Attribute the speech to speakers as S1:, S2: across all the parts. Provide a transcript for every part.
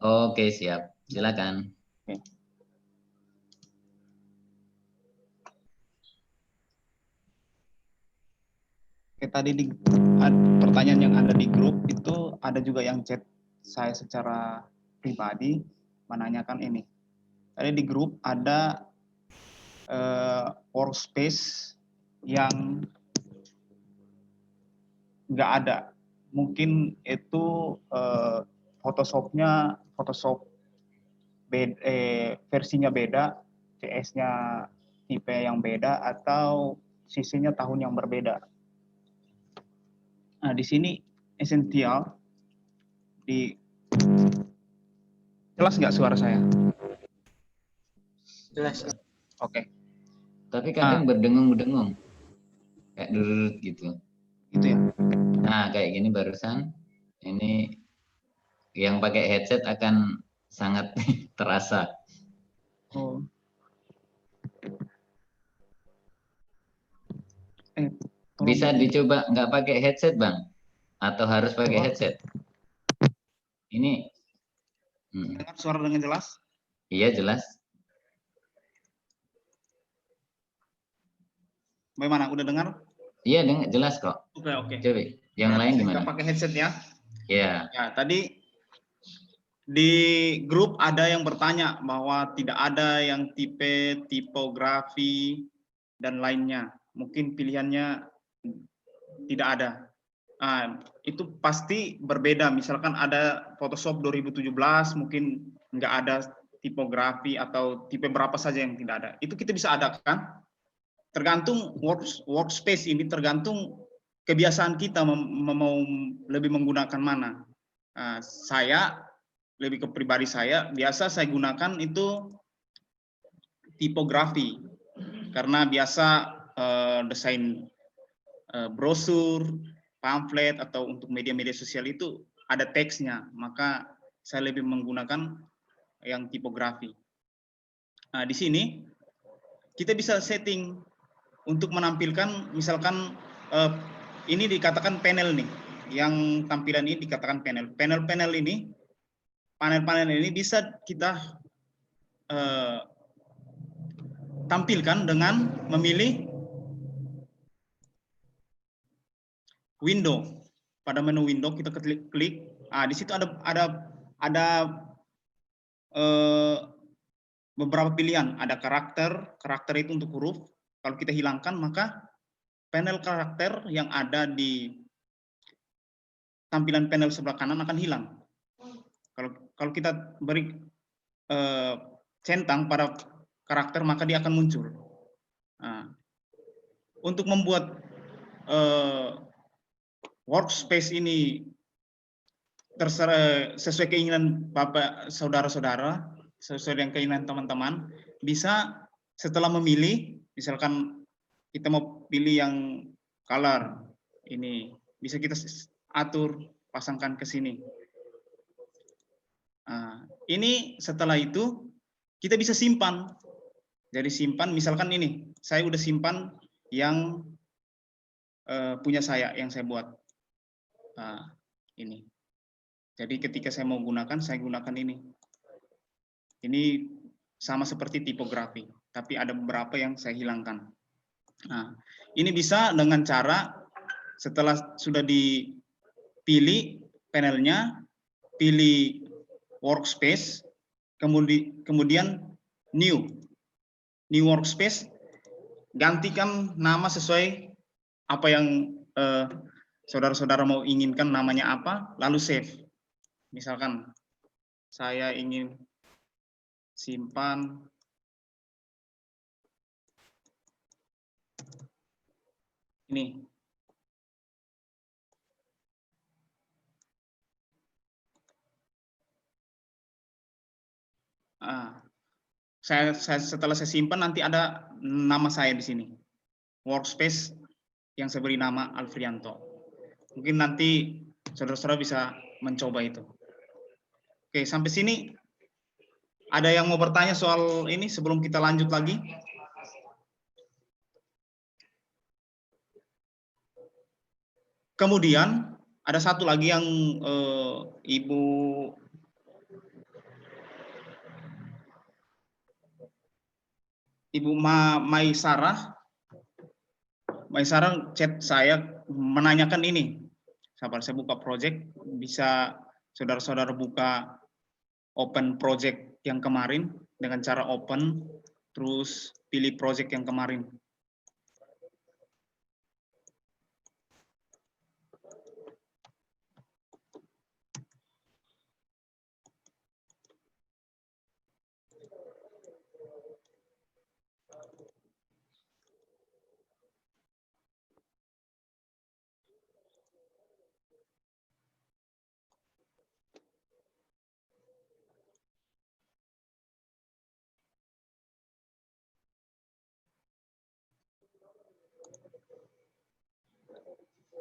S1: Oke, siap. Silakan.
S2: Oke. Oke, tadi di pertanyaan yang ada di grup itu ada juga yang chat saya secara pribadi menanyakan ini. Tadi di grup ada workspace yang nggak ada. Mungkin itu Photoshop-nya Photoshop versinya beda, CS-nya tipe yang beda atau sisinya tahun yang berbeda. Nah, di sini esensial di jelas nggak suara saya?
S3: Jelas.
S2: Oke.
S1: Tapi kadang berdengung-dengung. Kayak durut gitu.
S2: Gitu ya.
S1: Nah, kayak gini barusan. Ini yang pakai headset akan sangat terasa.
S2: Oh.
S1: Bisa dicoba nggak pakai headset, Bang? Atau harus pakai headset? Ini.
S2: Dengar suara dengan jelas?
S1: Iya, jelas.
S2: Bagaimana? Udah dengar?
S1: Iya, jelas kok.
S2: Oke.
S1: Coba, yang lain gimana?
S2: Nggak pakai headset ya?
S1: Iya.
S2: Ya, tadi di grup ada yang bertanya bahwa tidak ada yang tipe, tipografi, dan lainnya. Mungkin pilihannya tidak ada. Itu pasti berbeda. Misalkan ada Photoshop 2017, mungkin nggak ada tipografi atau tipe berapa saja yang tidak ada. Itu kita bisa adakan. Tergantung workspace ini, tergantung kebiasaan kita mau lebih menggunakan mana. Saya lebih ke pribadi saya, biasa saya gunakan itu tipografi karena biasa desain brosur, pamflet atau untuk media-media sosial itu ada teksnya, maka saya lebih menggunakan yang tipografi. Nah, di sini kita bisa setting untuk menampilkan, misalkan ini dikatakan panel nih, yang tampilan ini dikatakan panel. Panel-panel ini bisa kita tampilkan dengan memilih window. Pada menu window kita klik. Di situ ada beberapa pilihan. Ada karakter itu untuk huruf. Kalau kita hilangkan, maka panel karakter yang ada di tampilan panel sebelah kanan akan hilang. Kalau kita beri centang pada karakter, maka dia akan muncul. Untuk membuat workspace ini terserah sesuai keinginan Bapak, saudara-saudara, sesuai dengan keinginan teman-teman, bisa setelah memilih, misalkan kita mau pilih yang color ini, bisa kita atur, pasangkan ke sini. Ini setelah itu kita bisa simpan. Jadi simpan, misalkan ini, saya udah simpan yang punya saya, yang saya buat. Ini. Jadi ketika saya mau gunakan, saya gunakan ini. Ini sama seperti tipografi, tapi ada beberapa yang saya hilangkan. Nah, ini bisa dengan cara setelah sudah dipilih panelnya, pilih workspace, kemudian new workspace, gantikan nama sesuai apa yang saudara-saudara mau inginkan, namanya apa, lalu save. Misalkan saya ingin simpan ini. Setelah saya simpan, nanti ada nama saya di sini. Workspace yang saya beri nama Alfrianto. Mungkin nanti saudara-saudara bisa mencoba itu. Oke, sampai sini ada yang mau bertanya soal ini sebelum kita lanjut lagi? Kemudian ada satu lagi yang Ibu Ibu Maisarah chat saya menanyakan ini. Sabar, saya buka project, bisa saudara-saudara buka open project yang kemarin dengan cara open, terus pilih project yang kemarin.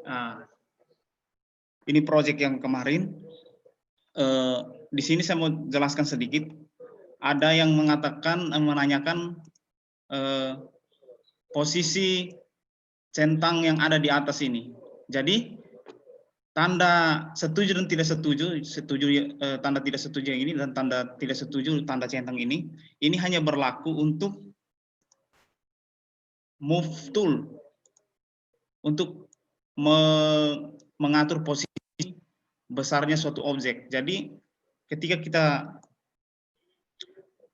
S2: Nah, ini project yang kemarin. Di sini saya mau jelaskan sedikit. Ada yang mengatakan, menanyakan posisi centang yang ada di atas ini. Jadi tanda setuju dan tidak setuju, tanda tidak setuju yang ini dan tanda tidak setuju tanda centang ini hanya berlaku untuk move tool, untuk mengatur posisi besarnya suatu objek. Jadi ketika kita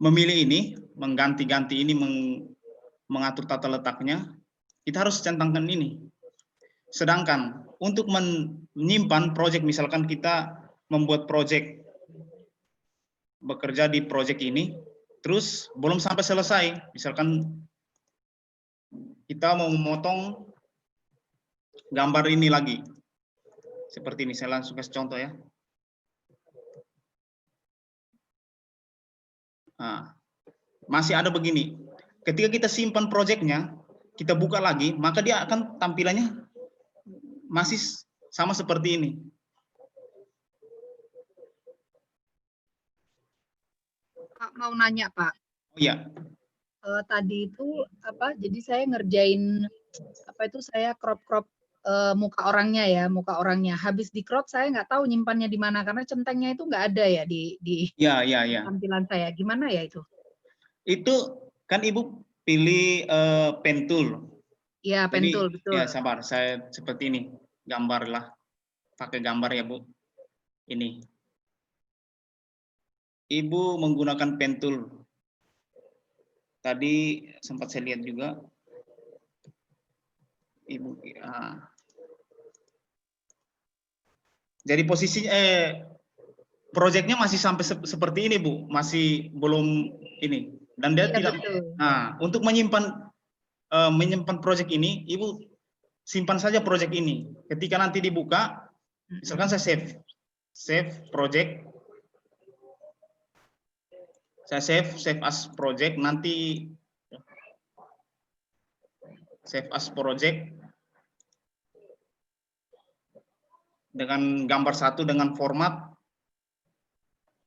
S2: memilih ini, mengganti-ganti ini, mengatur tata letaknya, kita harus centangkan ini. Sedangkan untuk menyimpan project, misalkan kita membuat project, bekerja di project ini, terus belum sampai selesai, misalkan kita mau memotong gambar ini lagi, seperti ini, saya langsung kasih contoh ya. Nah, masih ada begini, ketika kita simpan projectnya, kita buka lagi, maka dia akan tampilannya masih sama seperti ini.
S3: Pak, mau nanya Pak.
S2: Oh iya.
S3: Tadi itu apa? Jadi saya ngerjain apa itu, saya crop muka orangnya ya, muka orangnya. Habis di crop saya nggak tahu nyimpannya di mana karena centengnya itu nggak ada ya di
S2: Ya.
S3: tampilan saya. Gimana ya itu?
S2: Itu kan Ibu pilih pen tool.
S3: Iya, pen tool, betul.
S2: Ya, sabar, saya seperti ini, gambar lah, pakai gambar ya Bu. Ini, Ibu menggunakan pen tool. Tadi sempat saya lihat juga, Ibu. Jadi posisinya, proyeknya masih sampai seperti ini Bu, masih belum ini. Dan dia
S3: iya,
S2: tidak.
S3: Betul.
S2: Nah, untuk menyimpan proyek ini, Ibu simpan saja proyek ini. Ketika nanti dibuka, misalkan saya save project, saya save as project, nanti save as project dengan gambar satu dengan format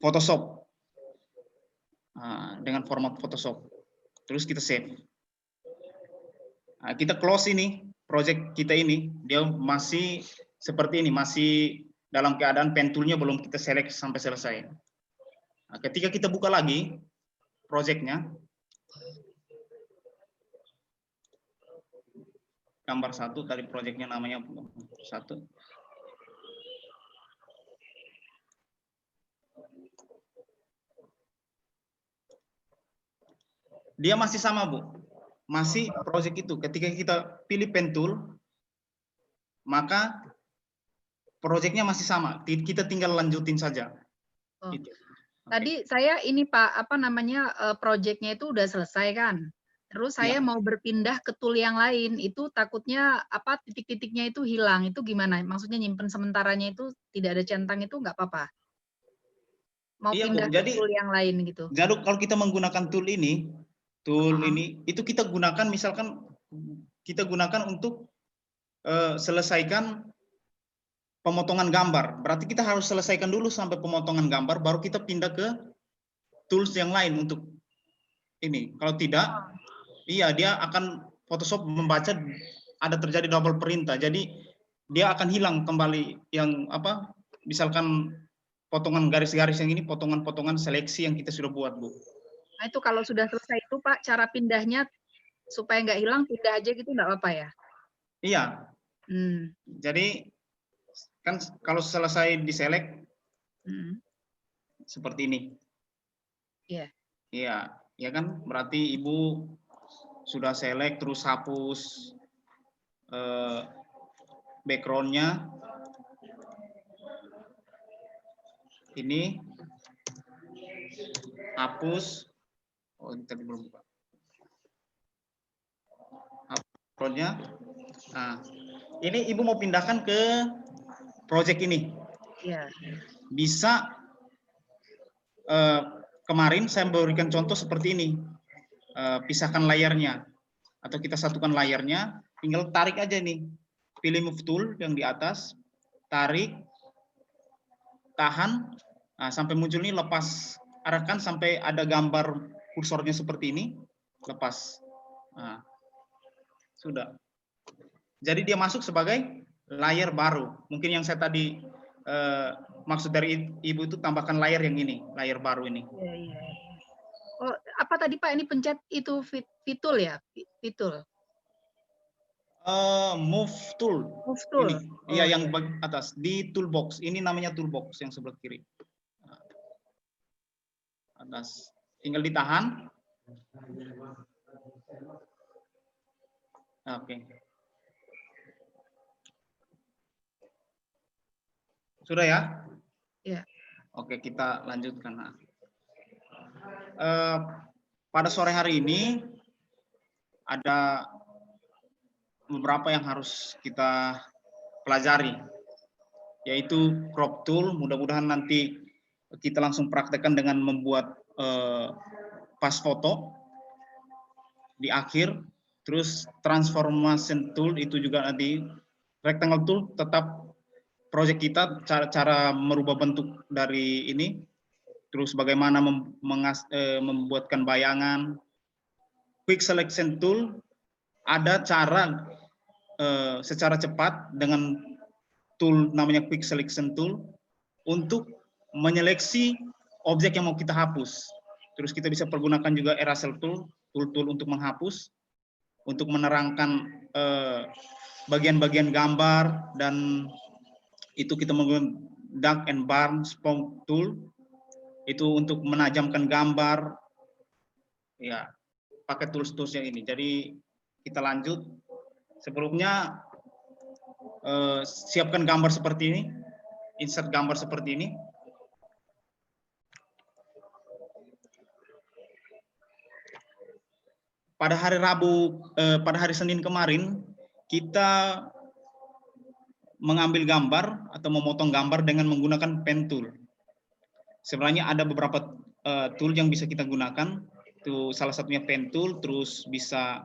S2: Photoshop. Dengan format Photoshop. Terus kita save. Nah, kita close ini, project kita ini, dia masih seperti ini, masih dalam keadaan pen tool-nya belum kita select sampai selesai. Nah, ketika kita buka lagi projectnya, gambar satu, tadi projectnya namanya satu. Dia masih sama Bu, masih project itu. Ketika kita pilih pen tool, maka projectnya masih sama. Kita tinggal lanjutin saja.
S3: Oh.
S2: Gitu.
S3: Tadi saya ini Pak, apa namanya, projectnya itu udah selesai kan. Terus saya mau berpindah ke tool yang lain, itu takutnya apa titik-titiknya itu hilang. Itu gimana? Maksudnya nyimpen sementaranya itu tidak ada centang itu nggak apa-apa? Mau pindah ke tool yang lain gitu.
S2: Jadi kalau kita menggunakan tool ini, itu kita gunakan, misalkan kita gunakan untuk selesaikan pemotongan gambar. Berarti kita harus selesaikan dulu sampai pemotongan gambar, baru kita pindah ke tools yang lain untuk ini. Kalau tidak, iya dia akan Photoshop membaca ada terjadi double perintah. Jadi dia akan hilang kembali yang apa? Misalkan potongan garis-garis yang ini, potongan-potongan seleksi yang kita sudah buat Bu.
S3: Nah itu kalau sudah selesai itu Pak, cara pindahnya supaya nggak hilang, pindah aja gitu nggak apa-apa ya?
S2: Iya,
S3: Hmm.
S2: jadi kan kalau selesai diselect
S3: Hmm.
S2: seperti ini.
S3: Iya.
S2: Iya, ya kan berarti Ibu sudah select terus hapus background-nya. Ini hapus. Oh, ini tadi belum buka. Background-nya. Nah, ini Ibu mau pindahkan ke project ini.
S3: Iya.
S2: Bisa kemarin saya memberikan contoh seperti ini. Pisahkan layarnya atau kita satukan layarnya, tinggal tarik aja nih. Pilih move tool yang di atas, tarik, tahan, nah, sampai muncul ini, lepas, arahkan sampai ada gambar kursornya seperti ini, lepas. Nah, sudah. Jadi dia masuk sebagai layar baru. Mungkin yang saya tadi maksud dari Ibu itu tambahkan layar yang ini, layar baru ini.
S3: Iya, iya. Oh, apa tadi Pak, ini pencet itu fitul ya? Fitul.
S2: Move tool.
S3: Move tool.
S2: Ini, iya
S3: Oh,
S2: yang
S3: iya.
S2: atas di toolbox. Ini namanya toolbox yang sebelah kiri. Atas. Tinggal ditahan. Oke. Sudah ya?
S3: Iya.
S2: Oke, kita lanjutkan. Nah, pada sore hari ini ada beberapa yang harus kita pelajari, yaitu crop tool. Mudah-mudahan nanti kita langsung praktekkan dengan membuat pas foto di akhir. Terus transformation tool itu juga nanti, rectangle tool tetap project kita, cara merubah bentuk dari ini, terus bagaimana membuatkan bayangan. Quick selection tool, ada cara secara cepat dengan tool namanya quick selection tool untuk menyeleksi objek yang mau kita hapus. Terus kita bisa pergunakan juga eraser tool, tool untuk menghapus, untuk menerangkan bagian-bagian gambar, dan itu kita menggunakan dark and burn spawn tool itu untuk menajamkan gambar, ya pakai tools-tools yang ini. Jadi kita lanjut. Sebelumnya siapkan gambar seperti ini, insert gambar seperti ini. Pada hari pada hari Senin kemarin kita mengambil gambar atau memotong gambar dengan menggunakan pen tool. Sebenarnya ada beberapa tool yang bisa kita gunakan. Itu salah satunya pen tool, terus bisa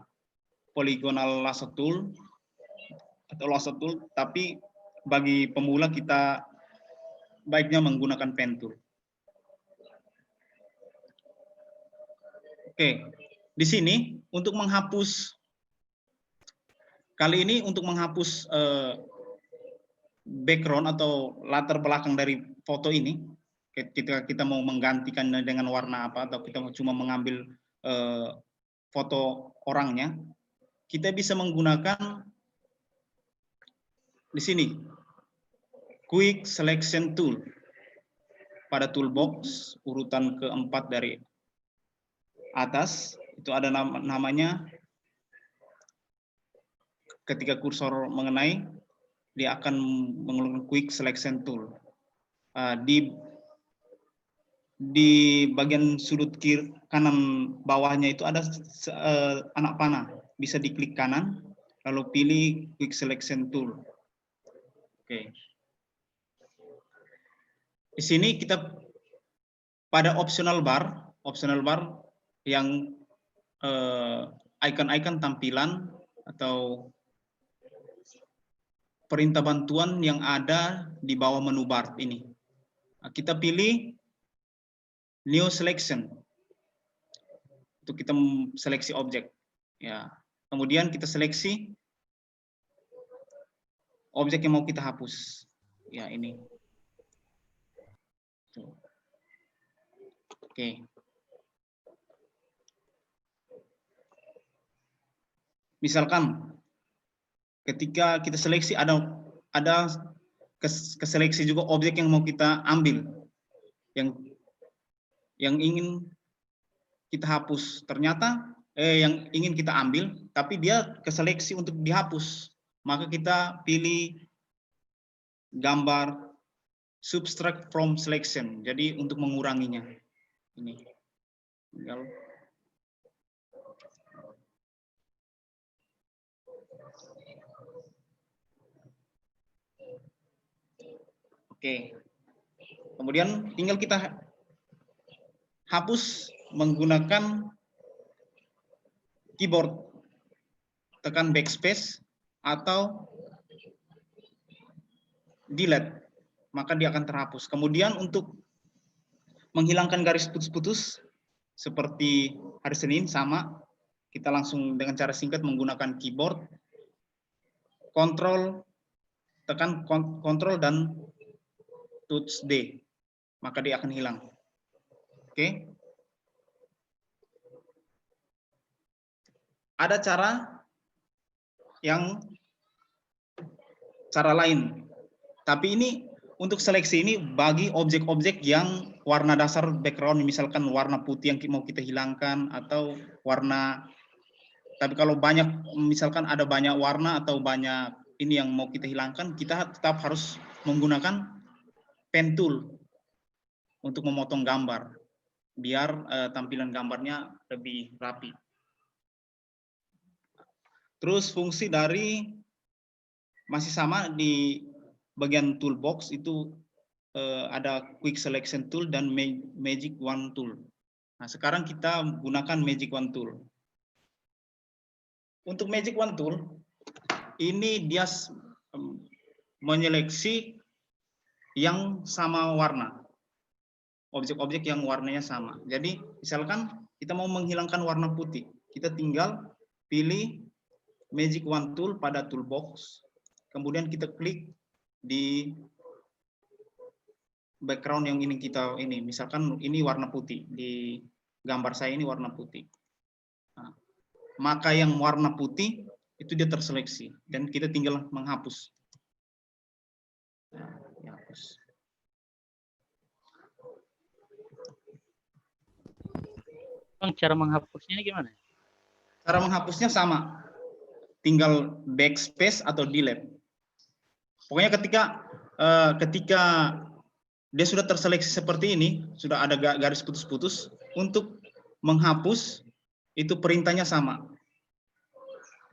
S2: polygonal lasso tool atau lasso tool, tapi bagi pemula kita baiknya menggunakan pen tool. Oke, di sini untuk menghapus, kali ini untuk menghapus background atau latar belakang dari foto ini, kita mau menggantikannya dengan warna apa, atau kita cuma mengambil foto orangnya, kita bisa menggunakan di sini quick selection tool pada toolbox urutan keempat dari atas. Itu ada namanya, ketika kursor mengenai dia akan menggunakan quick selection tool. Di bagian sudut kiri kanan bawahnya itu ada anak panah, bisa diklik kanan lalu pilih quick selection tool. Oke. Di sini kita pada optional bar yang icon-icon tampilan atau perintah bantuan yang ada di bawah menu bar ini. Kita pilih new selection untuk kita seleksi objek. Ya, kemudian kita seleksi objek yang mau kita hapus. Ya, ini. Oke. misalkan ketika kita seleksi ada keseleksi juga objek yang mau kita ambil, yang ingin kita hapus, ternyata yang ingin kita ambil tapi dia keseleksi untuk dihapus, maka kita pilih gambar subtract from selection, jadi untuk menguranginya. Ini tinggal oke, kemudian tinggal kita hapus menggunakan keyboard, tekan backspace atau delete, maka dia akan terhapus. Kemudian untuk menghilangkan garis putus-putus seperti hari Senin sama, kita langsung dengan cara singkat menggunakan keyboard, tekan kontrol dan touch D, maka dia akan hilang. Oke. Ada cara lain, tapi ini untuk seleksi ini bagi objek-objek yang warna dasar background, misalkan warna putih yang mau kita hilangkan atau warna, tapi kalau banyak, misalkan ada banyak warna atau banyak ini yang mau kita hilangkan, kita tetap harus menggunakan pen tool untuk memotong gambar biar tampilan gambarnya lebih rapi. Terus fungsi dari masih sama di bagian toolbox itu ada quick selection tool dan magic wand tool. Nah, sekarang kita gunakan magic wand tool. Untuk magic wand tool ini dia menyeleksi yang sama warna, objek-objek yang warnanya sama. Jadi misalkan kita mau menghilangkan warna putih, kita tinggal pilih magic wand tool pada toolbox, kemudian kita klik di background yang ingin kita ini, misalkan ini warna putih, di gambar saya ini warna putih. Nah, maka yang warna putih itu dia terseleksi dan kita tinggal menghapus. Nah, dihapus.
S4: Bang, cara menghapusnya ini gimana?
S2: Cara menghapusnya sama, tinggal backspace atau delete. Pokoknya ketika dia sudah terseleksi seperti ini, sudah ada garis putus-putus, untuk menghapus itu perintahnya sama,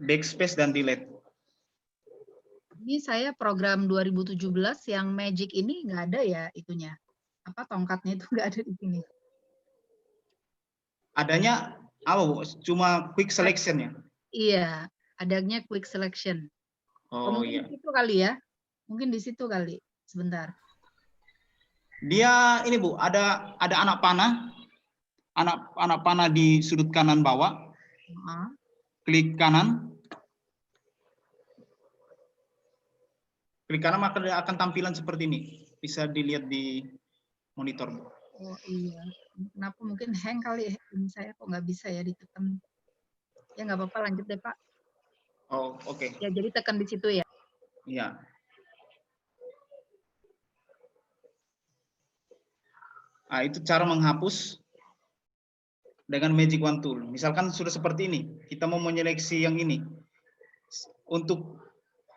S2: backspace dan delete.
S3: Ini saya program 2017 yang Magic ini nggak ada ya itunya. Apa tongkatnya itu nggak ada di sini.
S2: Adanya cuma quick selection ya?
S3: Iya, adanya quick selection.
S2: Oh
S3: mungkin
S2: iya.
S3: di situ kali ya. Mungkin di situ kali. Sebentar.
S2: Dia ini Bu, ada anak panah di sudut kanan bawah. Klik kanan. Klik kanan maka dia akan tampilan seperti ini. Bisa dilihat di monitor, Bu.
S3: Oh iya. Kenapa mungkin hang kali ini saya kok nggak bisa ya ditekan. Ya nggak apa-apa, lanjut deh Pak.
S2: Oh oke.
S3: Ya jadi tekan di situ ya.
S2: Iya. Nah, itu cara menghapus dengan magic wand tool. Misalkan sudah seperti ini, kita mau menyeleksi yang ini. Untuk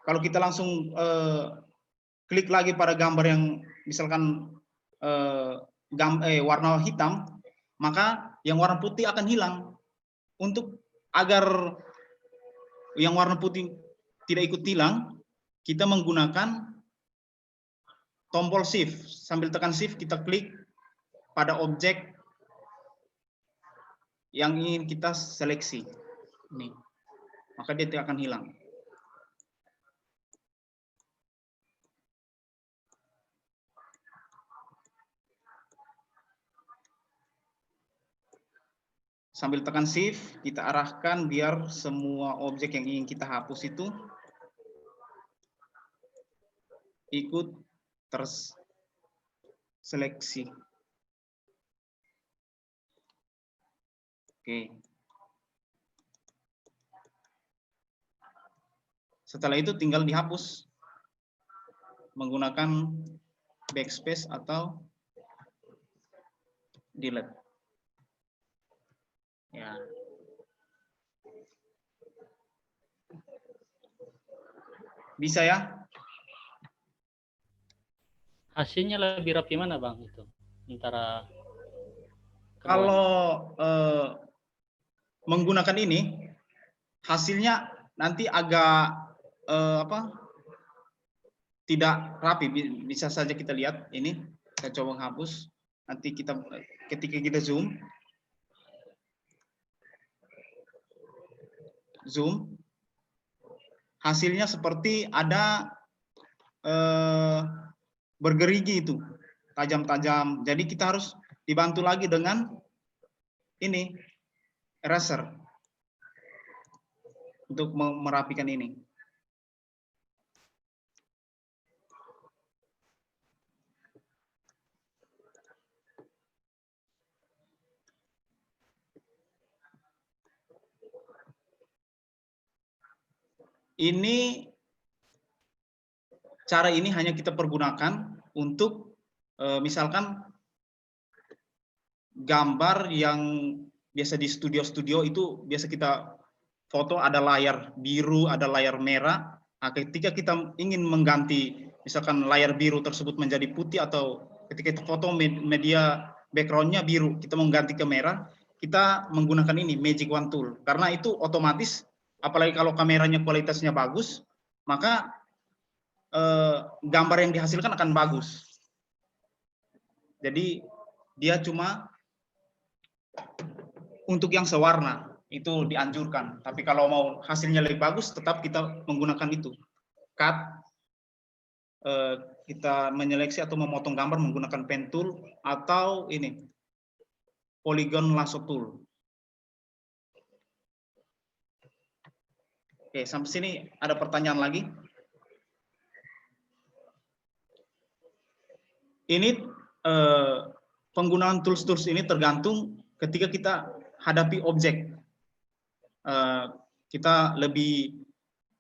S2: kalau kita langsung klik lagi pada gambar yang misalkan warna hitam, maka yang warna putih akan hilang. Untuk agar yang warna putih tidak ikut hilang, kita menggunakan tombol shift. Sambil tekan shift, kita klik pada objek yang ingin kita seleksi. Ini. Maka dia tidak akan hilang. Sambil tekan shift, kita arahkan biar semua objek yang ingin kita hapus itu ikut terseleksi. Oke. Setelah itu tinggal dihapus menggunakan backspace atau delete. Ya. Bisa ya?
S4: Hasilnya lebih rapi mana Bang itu? Antara
S2: Kalau menggunakan ini, hasilnya nanti agak tidak rapi. Bisa saja kita lihat ini. Kita coba hapus. Nanti kita ketika kita zoom, hasilnya seperti ada bergerigi itu, tajam-tajam. Jadi kita harus dibantu lagi dengan ini eraser untuk merapikan ini. Ini cara ini hanya kita pergunakan untuk misalkan gambar yang biasa di studio-studio itu biasa kita foto ada layar biru, ada layar merah. Nah, ketika kita ingin mengganti misalkan layar biru tersebut menjadi putih atau ketika kita foto media backgroundnya biru, kita mengganti ke merah, kita menggunakan ini Magic Wand Tool. Karena itu otomatis, apalagi kalau kameranya kualitasnya bagus, maka gambar yang dihasilkan akan bagus. Jadi dia cuma untuk yang sewarna itu dianjurkan. Tapi kalau mau hasilnya lebih bagus, tetap kita menggunakan itu. Cut, kita menyeleksi atau memotong gambar menggunakan pen tool atau ini polygon lasso tool. Oke, sampai sini ada pertanyaan lagi? Ini penggunaan tools-tools ini tergantung ketika kita hadapi objek. Kita lebih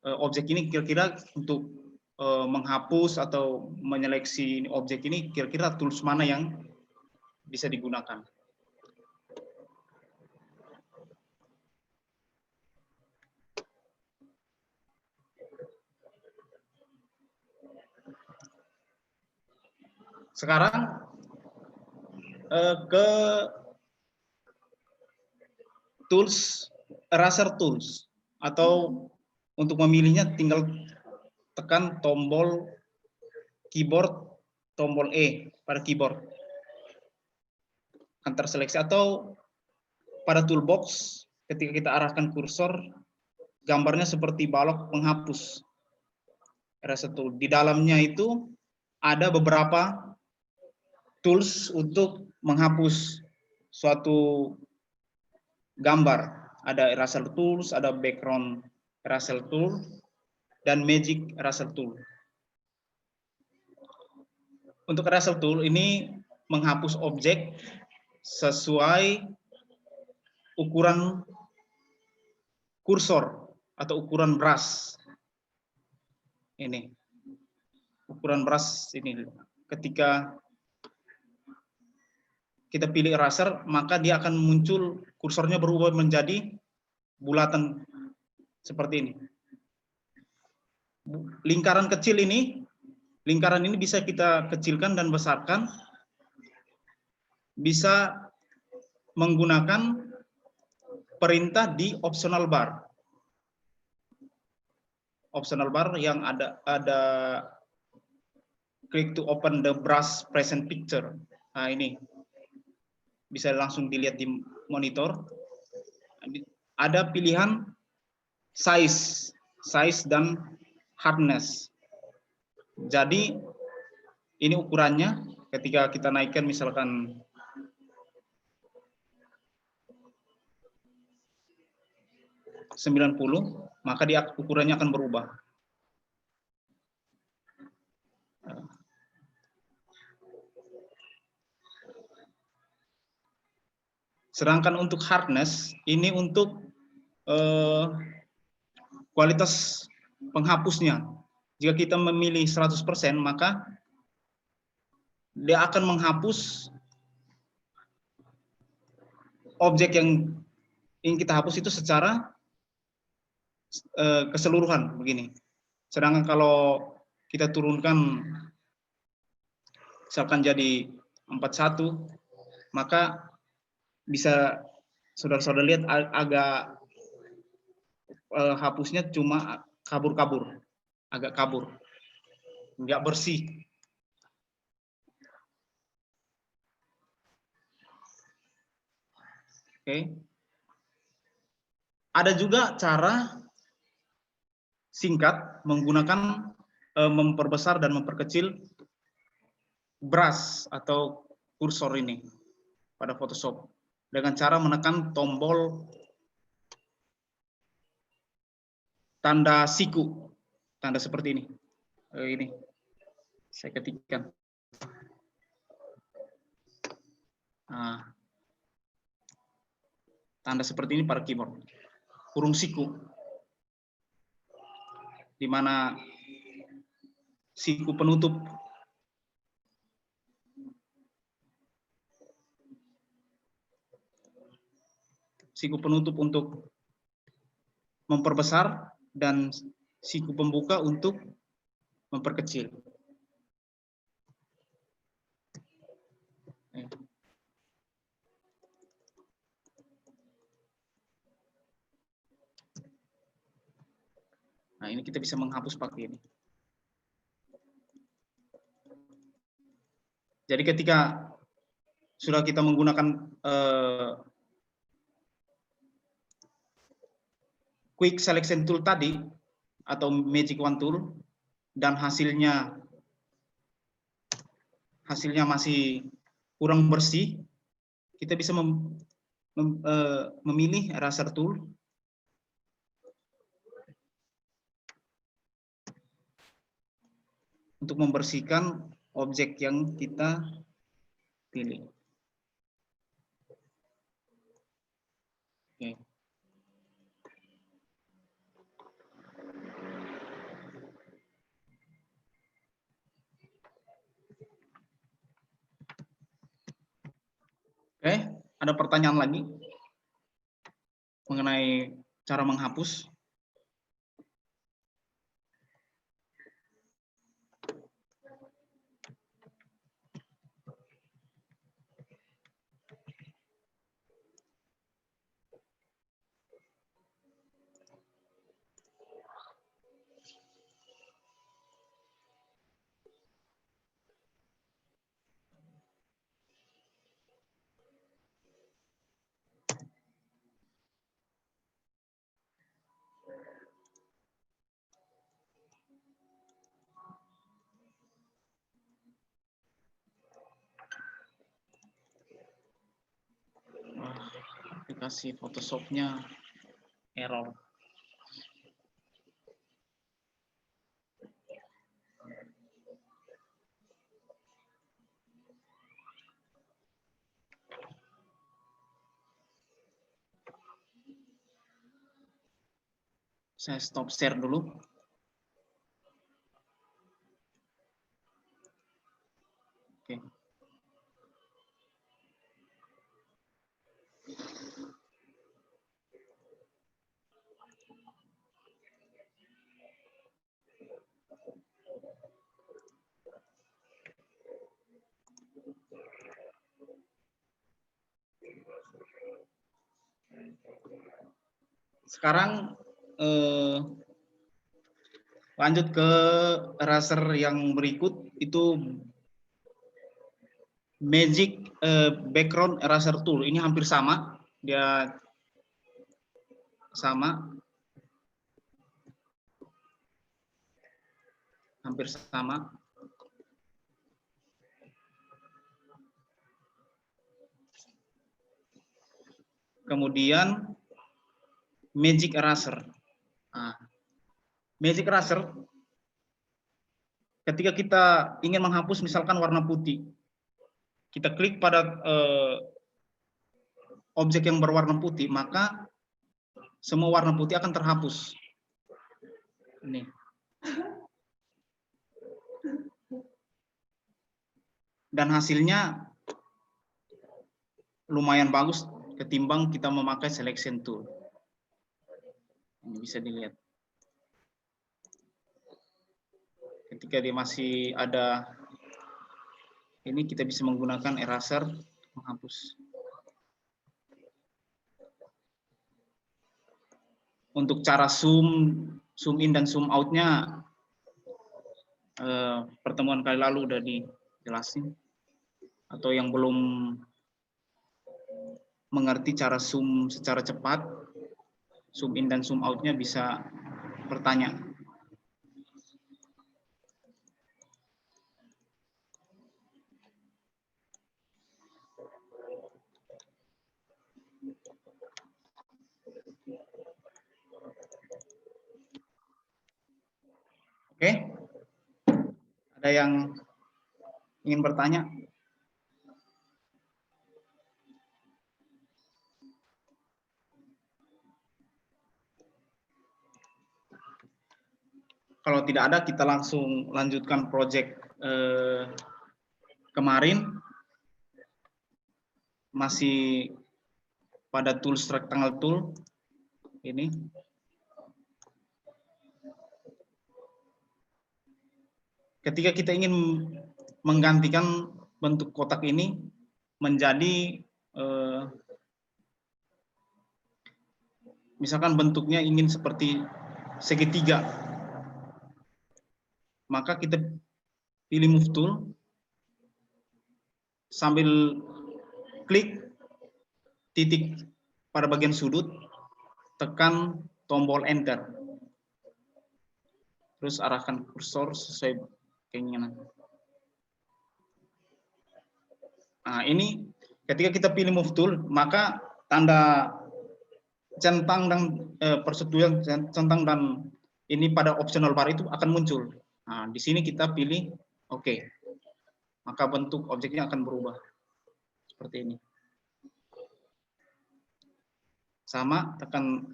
S2: objek ini kira-kira untuk menghapus atau menyeleksi objek ini kira-kira tools mana yang bisa digunakan. Sekarang ke tools, eraser tools, atau untuk memilihnya tinggal tekan tombol keyboard, tombol E pada keyboard. Akan terseleksi, atau pada toolbox ketika kita arahkan kursor, gambarnya seperti balok penghapus. Eraser tool. Di dalamnya itu ada beberapa tools untuk menghapus suatu gambar. Ada eraser tools, ada background eraser tool, dan magic eraser tool. Untuk eraser tool ini menghapus objek sesuai ukuran kursor atau ukuran brush. Ini ukuran brush ini. Ketika kita pilih eraser, maka dia akan muncul, kursornya berubah menjadi bulatan seperti ini. Lingkaran kecil ini, lingkaran ini bisa kita kecilkan dan besarkan, bisa menggunakan perintah di optional bar. Optional bar yang ada click to open the brush present picture. Nah, ini bisa langsung dilihat di monitor. Ada pilihan size dan hardness. Jadi ini ukurannya ketika kita naikkan misalkan (90), maka dia ukurannya akan berubah. Sedangkan untuk hardness, ini untuk kualitas penghapusnya. Jika kita memilih 100%, maka dia akan menghapus objek yang ingin kita hapus itu secara keseluruhan begini. Sedangkan kalau kita turunkan misalkan jadi 41, maka bisa saudara-saudara lihat agak hapusnya cuma kabur-kabur, agak kabur, nggak bersih. Oke. Ada juga cara singkat menggunakan memperbesar dan memperkecil brush atau kursor ini pada Photoshop dengan cara menekan tombol tanda siku, tanda seperti ini. Ini saya ketikkan. Nah, tanda seperti ini pada keyboard, kurung siku, di mana siku penutup untuk memperbesar dan siku pembuka untuk memperkecil. Nah, ini kita bisa menghapus pakai ini. Jadi ketika sudah kita menggunakan Quick Selection Tool tadi atau Magic Wand Tool dan hasilnya masih kurang bersih, kita bisa memilih Eraser Tool untuk membersihkan objek yang kita pilih. Oke. Oke, ada pertanyaan lagi mengenai cara menghapus? Aplikasi Photoshop-nya error. Saya stop share dulu. Oke. Sekarang lanjut ke eraser yang berikut, itu Magic Background Eraser Tool. Ini hampir sama, dia sama, hampir sama. Kemudian Magic Eraser. Nah, Magic Eraser, ketika kita ingin menghapus misalkan warna putih, kita klik pada objek yang berwarna putih, maka semua warna putih akan terhapus. Ini. Dan hasilnya lumayan bagus ketimbang kita memakai selection tool. Ini bisa dilihat. Ketika dia masih ada ini, kita bisa menggunakan eraser menghapus. Untuk cara zoom in dan zoom out-nya pertemuan kali lalu udah dijelasin. Atau yang belum mengerti cara zoom secara cepat, zoom in dan zoom out-nya bisa bertanya. Oke, ada yang ingin bertanya? Kalau tidak ada, kita langsung lanjutkan project kemarin. Masih pada tools rectangle tool ini. Ketika kita ingin menggantikan bentuk kotak ini menjadi misalkan bentuknya ingin seperti segitiga, maka kita pilih move tool sambil klik titik pada bagian sudut, tekan tombol enter, terus arahkan kursor sesuai keinginan. Nah, ini ketika kita pilih move tool, maka tanda centang dan persetujuan centang dan ini pada optional bar itu akan muncul. Nah, di sini kita pilih oke. Maka bentuk objeknya akan berubah seperti ini. Sama, tekan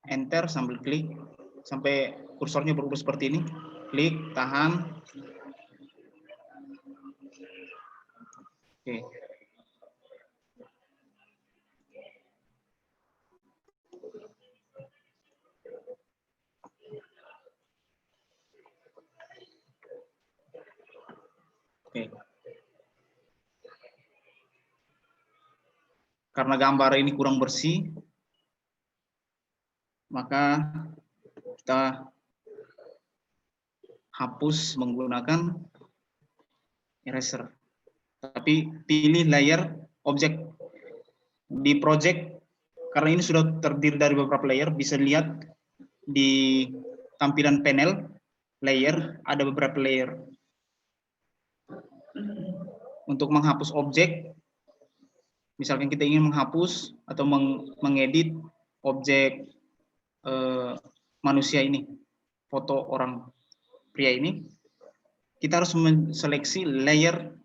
S2: enter sambil klik sampai kursornya berubah seperti ini. Klik, tahan. Oke. Oke. Karena gambar ini kurang bersih, maka kita hapus menggunakan eraser. Tapi pilih layer objek di project, karena ini sudah terdiri dari beberapa layer, bisa lihat di tampilan panel layer ada beberapa layer. Untuk menghapus objek, misalkan kita ingin menghapus atau mengedit objek manusia ini, foto orang pria ini, kita harus menseleksi layer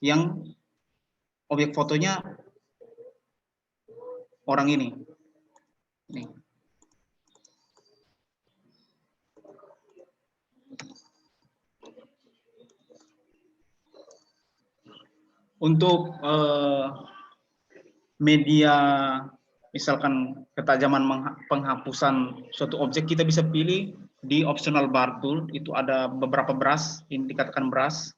S2: yang objek fotonya orang ini. Nih. Untuk media, misalkan ketajaman penghapusan suatu objek, kita bisa pilih di optional bar tool. Itu ada beberapa brush, ini dikatakan brush,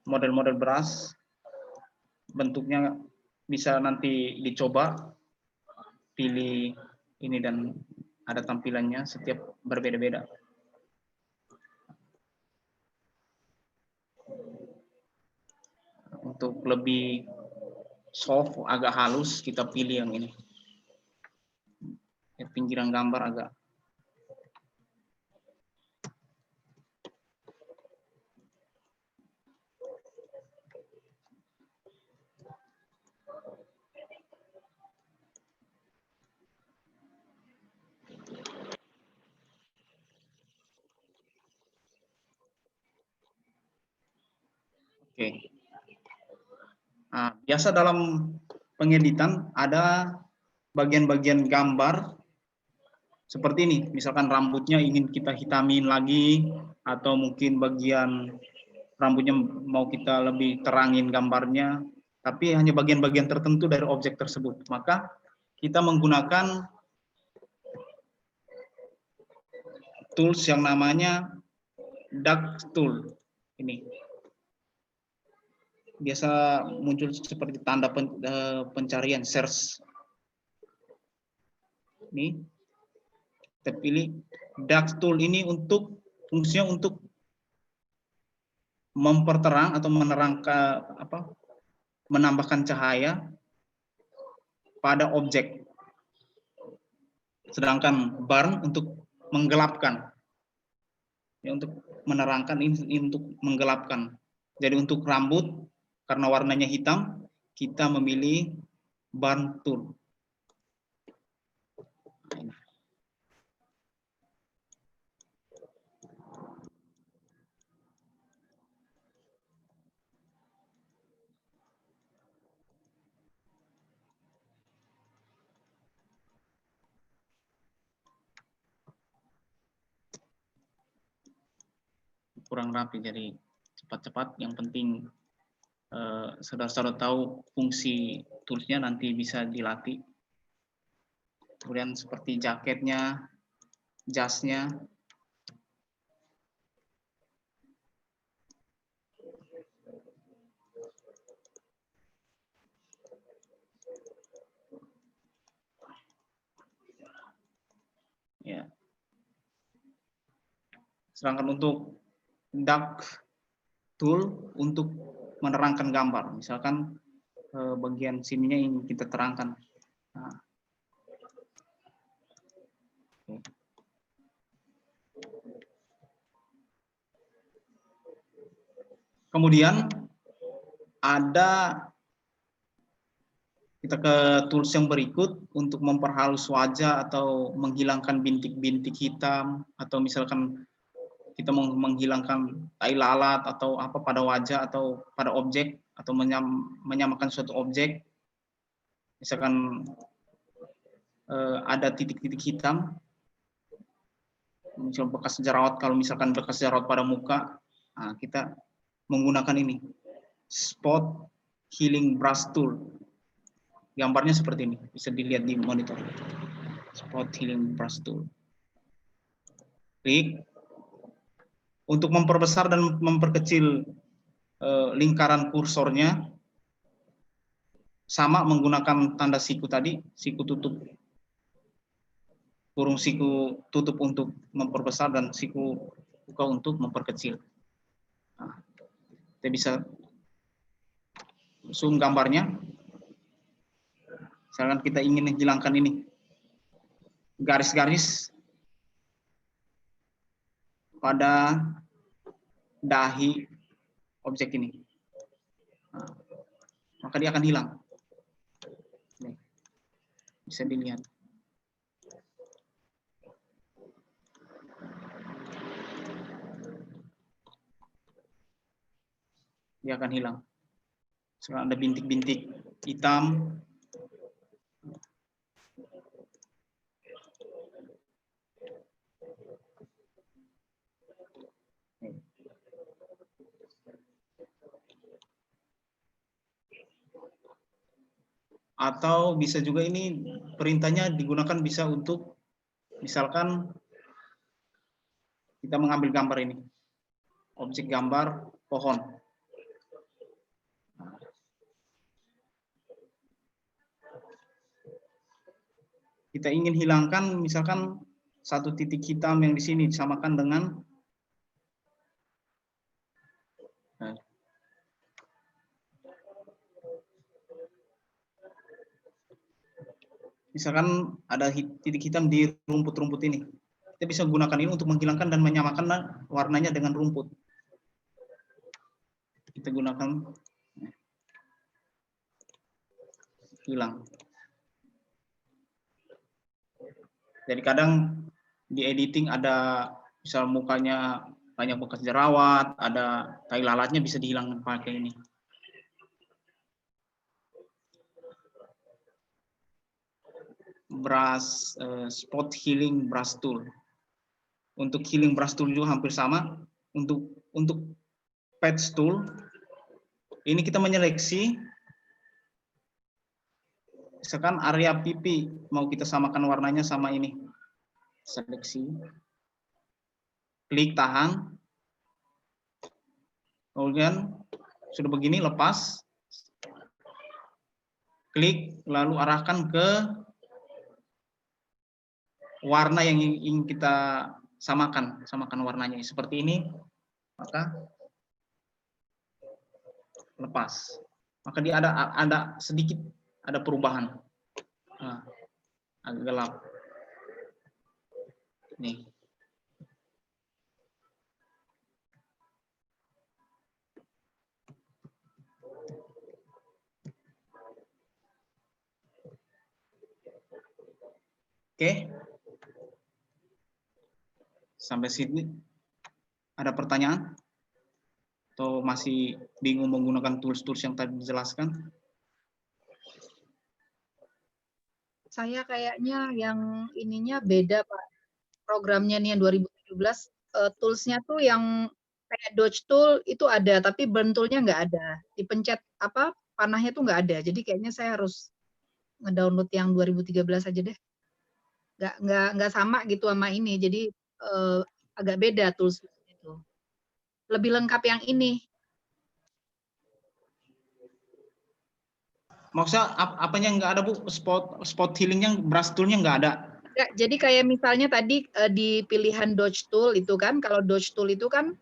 S2: model-model brush, bentuknya bisa nanti dicoba, pilih ini dan ada tampilannya setiap berbeda-beda. Untuk lebih soft, agak halus, kita pilih yang ini. Pinggiran gambar agak. Oke. Nah, biasa dalam pengeditan ada bagian-bagian gambar seperti ini, misalkan rambutnya ingin kita hitamin lagi, atau mungkin bagian rambutnya mau kita lebih terangin gambarnya, tapi hanya bagian-bagian tertentu dari objek tersebut. Maka kita menggunakan tools yang namanya Dark Tool. Ini biasa muncul seperti tanda pencarian search. Ini kita pilih Dark Tool ini untuk fungsinya untuk memperterang atau menerangkan menambahkan cahaya pada objek. Sedangkan burn untuk menggelapkan. Ya, untuk menerangkan, ini untuk menggelapkan. Jadi untuk rambut karena warnanya hitam, kita memilih burn tool. Kurang rapi, jadi cepat-cepat. Yang penting saudara-saudara tahu fungsi toolsnya, nanti bisa dilatih. Kemudian seperti jaketnya, jasnya. Ya. Sedangkan untuk dark tool untuk menerangkan gambar, misalkan bagian sininya yang kita terangkan. Nah. Kemudian ada, kita ke tools yang berikut untuk memperhalus wajah atau menghilangkan bintik-bintik hitam, atau misalkan kita mau menghilangkan tai lalat atau apa pada wajah atau pada objek, atau menyamakan suatu objek. Misalkan ada titik-titik hitam, misal bekas jerawat, kalau misalkan bekas jerawat pada muka, nah, kita menggunakan ini, Spot Healing Brush Tool. Gambarnya seperti ini, bisa dilihat di monitor. Spot Healing Brush Tool. Klik. Untuk memperbesar dan memperkecil lingkaran kursornya, sama menggunakan tanda siku tadi, siku tutup, kurung siku tutup untuk memperbesar dan siku buka untuk memperkecil. Nah, kita bisa zoom gambarnya. Misalkan kita ingin menghilangkan ini, garis-garis pada dahi objek ini. Nah, maka dia akan hilang. Nih, bisa dilihat. Dia akan hilang. Sekarang ada bintik-bintik hitam. Atau bisa juga ini perintahnya digunakan bisa untuk, misalkan kita mengambil gambar ini, objek gambar pohon. Kita ingin hilangkan misalkan satu titik hitam yang di sini disamakan dengan misalkan ada titik hitam di rumput-rumput ini. Kita bisa gunakan ini untuk menghilangkan dan menyamakan warnanya dengan rumput. Kita gunakan, hilang. Jadi kadang di editing ada, misal mukanya banyak bekas jerawat, ada tai lalatnya, bisa dihilangkan pakai ini. brush spot healing brush tool. Untuk healing brush tool juga hampir sama. Untuk patch tool ini kita menyeleksi misalkan area pipi mau kita samakan warnanya sama ini. Seleksi. Klik tahan. Kemudian sudah begini lepas. Klik lalu arahkan ke warna yang ingin kita samakan warnanya seperti ini, maka lepas, maka dia ada sedikit ada perubahan, agak gelap nih. Oke. Sampai sini ada pertanyaan? Atau masih bingung menggunakan tools-tools yang tadi dijelaskan?
S3: Saya kayaknya yang ininya beda, Pak. Programnya nih yang 2017, tools-nya tuh yang kayak dodge tool itu ada, tapi burn tool-nya nggak ada. Dipencet panahnya tuh nggak ada. Jadi kayaknya saya harus ngedownload yang 2013 aja deh. Nggak sama gitu sama ini. Jadi agak beda tools itu. Lebih lengkap yang ini.
S2: Maksudnya apanya nggak ada, Bu? Spot healingnya, brush toolnya nggak ada?
S3: Nggak, jadi kayak misalnya tadi di pilihan dodge tool itu kan, kalau dodge tool itu kan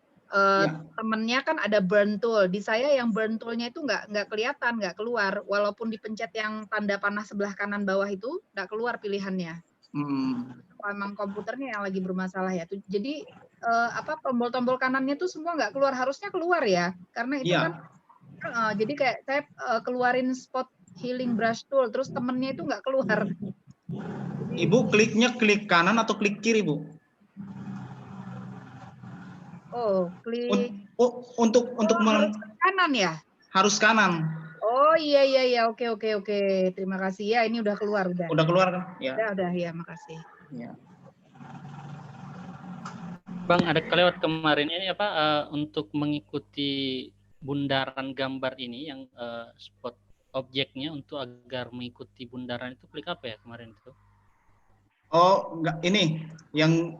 S3: temennya kan ada burn tool. Di saya yang burn toolnya itu nggak kelihatan, nggak keluar. Walaupun dipencet yang tanda panah sebelah kanan bawah itu nggak keluar pilihannya. Memang komputernya yang lagi bermasalah ya. Jadi tombol-tombol kanannya tuh semua nggak keluar, harusnya keluar ya, karena itu kan. Jadi kayak saya keluarin spot healing brush tool, terus temennya itu nggak keluar.
S2: Ibu kliknya klik kanan atau klik kiri, Bu?
S3: Oh, klik.
S2: Untuk
S3: harus kanan ya?
S2: Harus kanan.
S3: Oh iya, oke. Terima kasih ya, ini udah keluar udah.
S2: Udah keluar kan? Ya.
S3: Udah ya, makasih.
S2: Ya.
S4: Bang, ada kelewat kemarin ini untuk mengikuti bundaran gambar ini yang spot objeknya untuk agar mengikuti bundaran itu klik apa ya kemarin itu?
S2: Oh, enggak, ini yang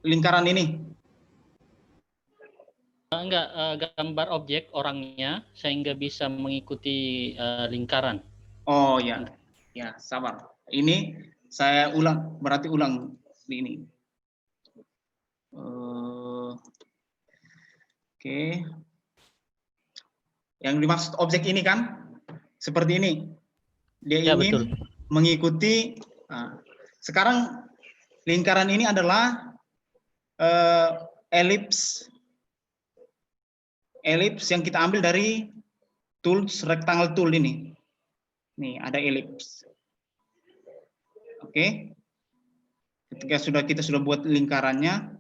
S2: lingkaran ini.
S4: Enggak, gambar objek orangnya sehingga bisa mengikuti lingkaran. Oh
S2: ya, ya sabar. Ini saya ulang, berarti ulang ini. Oke. Yang dimaksud objek ini kan seperti ini. Dia ya, ingin betul. Mengikuti. Sekarang lingkaran ini adalah elips yang kita ambil dari tools rectangle tool ini. Nih ada elips. Oke. Ketika kita sudah buat lingkarannya,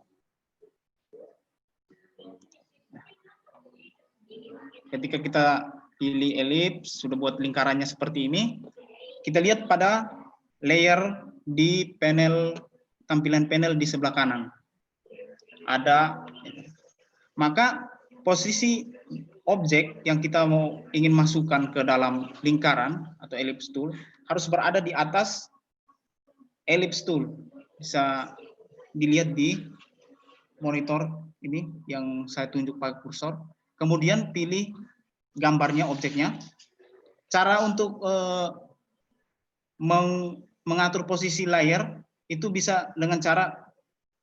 S2: ketika kita pilih elips, sudah buat lingkarannya seperti ini, kita lihat pada layer di panel, tampilan panel di sebelah kanan. Ada, maka posisi objek yang kita ingin masukkan ke dalam lingkaran atau ellipse tool harus berada di atas ellipse tool. Bisa dilihat di monitor ini yang saya tunjuk pakai kursor. Kemudian pilih gambarnya, objeknya. Cara untuk mengatur posisi layar itu bisa dengan cara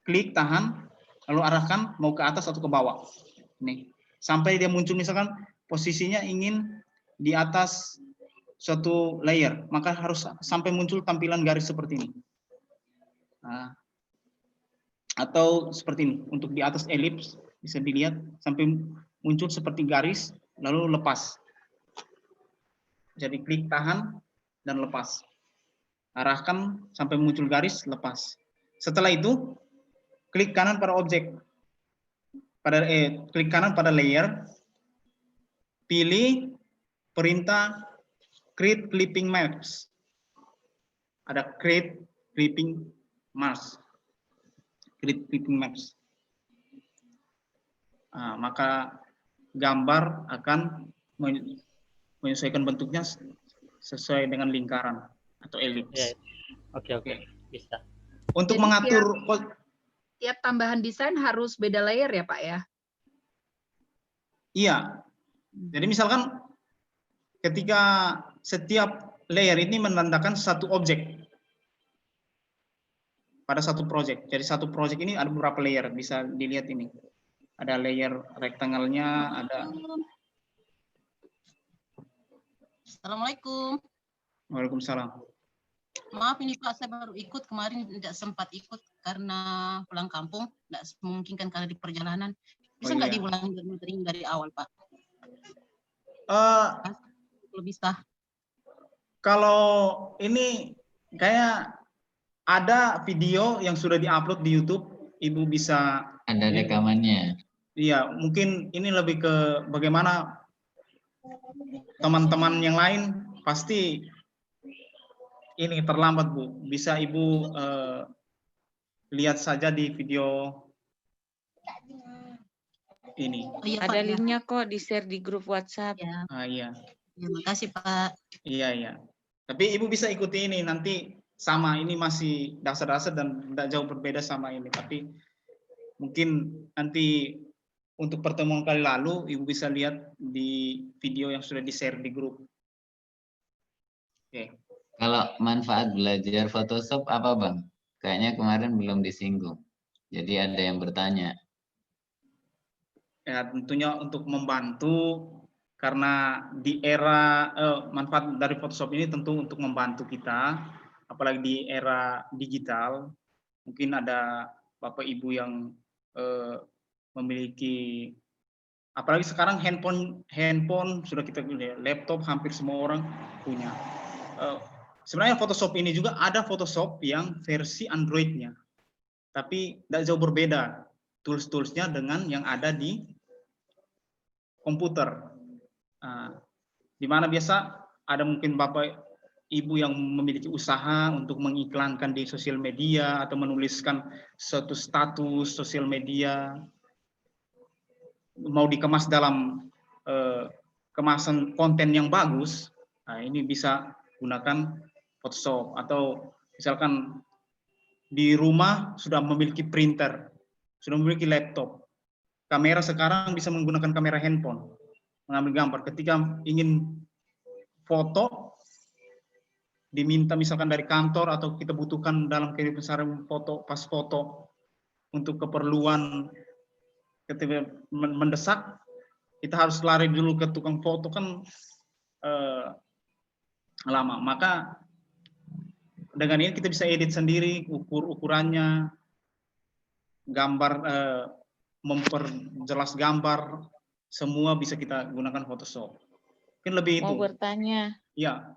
S2: klik, tahan, lalu arahkan mau ke atas atau ke bawah. Nih, sampai dia muncul misalkan posisinya ingin di atas suatu layer, maka harus sampai muncul tampilan garis seperti ini. Nah, atau seperti ini, untuk di atas elips bisa dilihat sampai muncul seperti garis, lalu lepas. Jadi klik, tahan, dan lepas. Arahkan sampai muncul garis, lepas. Setelah itu, klik kanan pada objek. Klik kanan pada layer, pilih perintah create clipping maps. Ada create clipping maps. Create clipping maps. Nah, maka gambar akan menyesuaikan bentuknya sesuai dengan lingkaran atau elips.
S4: Ya, oke, bisa.
S2: Untuk
S3: Jadi
S2: mengatur
S3: tiap tambahan desain harus beda layer ya Pak ya?
S2: iya. Jadi misalkan ketika setiap layer ini menandakan satu objek pada satu project. Jadi satu project ini ada beberapa layer, bisa dilihat ini. Ada layer rektangelnya, ada.
S5: Assalamualaikum.
S2: Waalaikumsalam.
S5: Maaf ini Pak, saya baru ikut kemarin, tidak sempat ikut karena pulang kampung, tidak memungkinkan karena di perjalanan. Bisa nggak diulangi dari awal Pak? Kalau bisa.
S2: Kalau ini kayak ada video yang sudah diupload di YouTube, Ibu bisa.
S1: Ada rekamannya.
S2: Iya, mungkin ini lebih ke bagaimana teman-teman yang lain pasti ini terlambat Bu. Bisa Ibu lihat saja di video ini.
S5: Oh, iya,
S6: Ada
S5: Pak,
S6: linknya kok di-share di grup WhatsApp.
S5: ya.
S2: Iya.
S5: Terima kasih Pak.
S2: Iya. Tapi Ibu bisa ikuti ini nanti sama, ini masih dasar-dasar dan tidak jauh berbeda sama ini. Tapi mungkin nanti untuk pertemuan kali lalu Ibu bisa lihat di video yang sudah di-share di grup. Oke.
S1: Kalau manfaat belajar Photoshop apa Bang? Kayaknya kemarin belum disinggung. Jadi ada yang bertanya.
S2: Ya, tentunya untuk membantu, karena di era manfaat dari Photoshop ini tentu untuk membantu kita, apalagi di era digital. Mungkin ada Bapak Ibu yang memiliki, apalagi sekarang handphone sudah kita punya, laptop hampir semua orang punya. Sebenarnya Photoshop ini juga ada Photoshop yang versi Android-nya, tapi tidak jauh berbeda tools-toolsnya dengan yang ada di komputer. Di mana biasa ada mungkin Bapak Ibu yang memiliki usaha untuk mengiklankan di sosial media atau menuliskan suatu status sosial media, mau dikemas dalam kemasan konten yang bagus. Nah, ini bisa gunakan Photoshop. Atau misalkan di rumah sudah memiliki printer, sudah memiliki laptop, kamera sekarang bisa menggunakan kamera handphone mengambil gambar. Ketika ingin foto, diminta misalkan dari kantor atau kita butuhkan dalam kehidupan sehari-hari foto, pas foto untuk keperluan ketika mendesak, kita harus lari dulu ke tukang foto, kan lama. Maka dengan ini kita bisa edit sendiri, ukurannya, gambar, memperjelas gambar, semua bisa kita gunakan Photoshop. Mungkin lebih itu.
S6: Mau bertanya.
S2: Ya.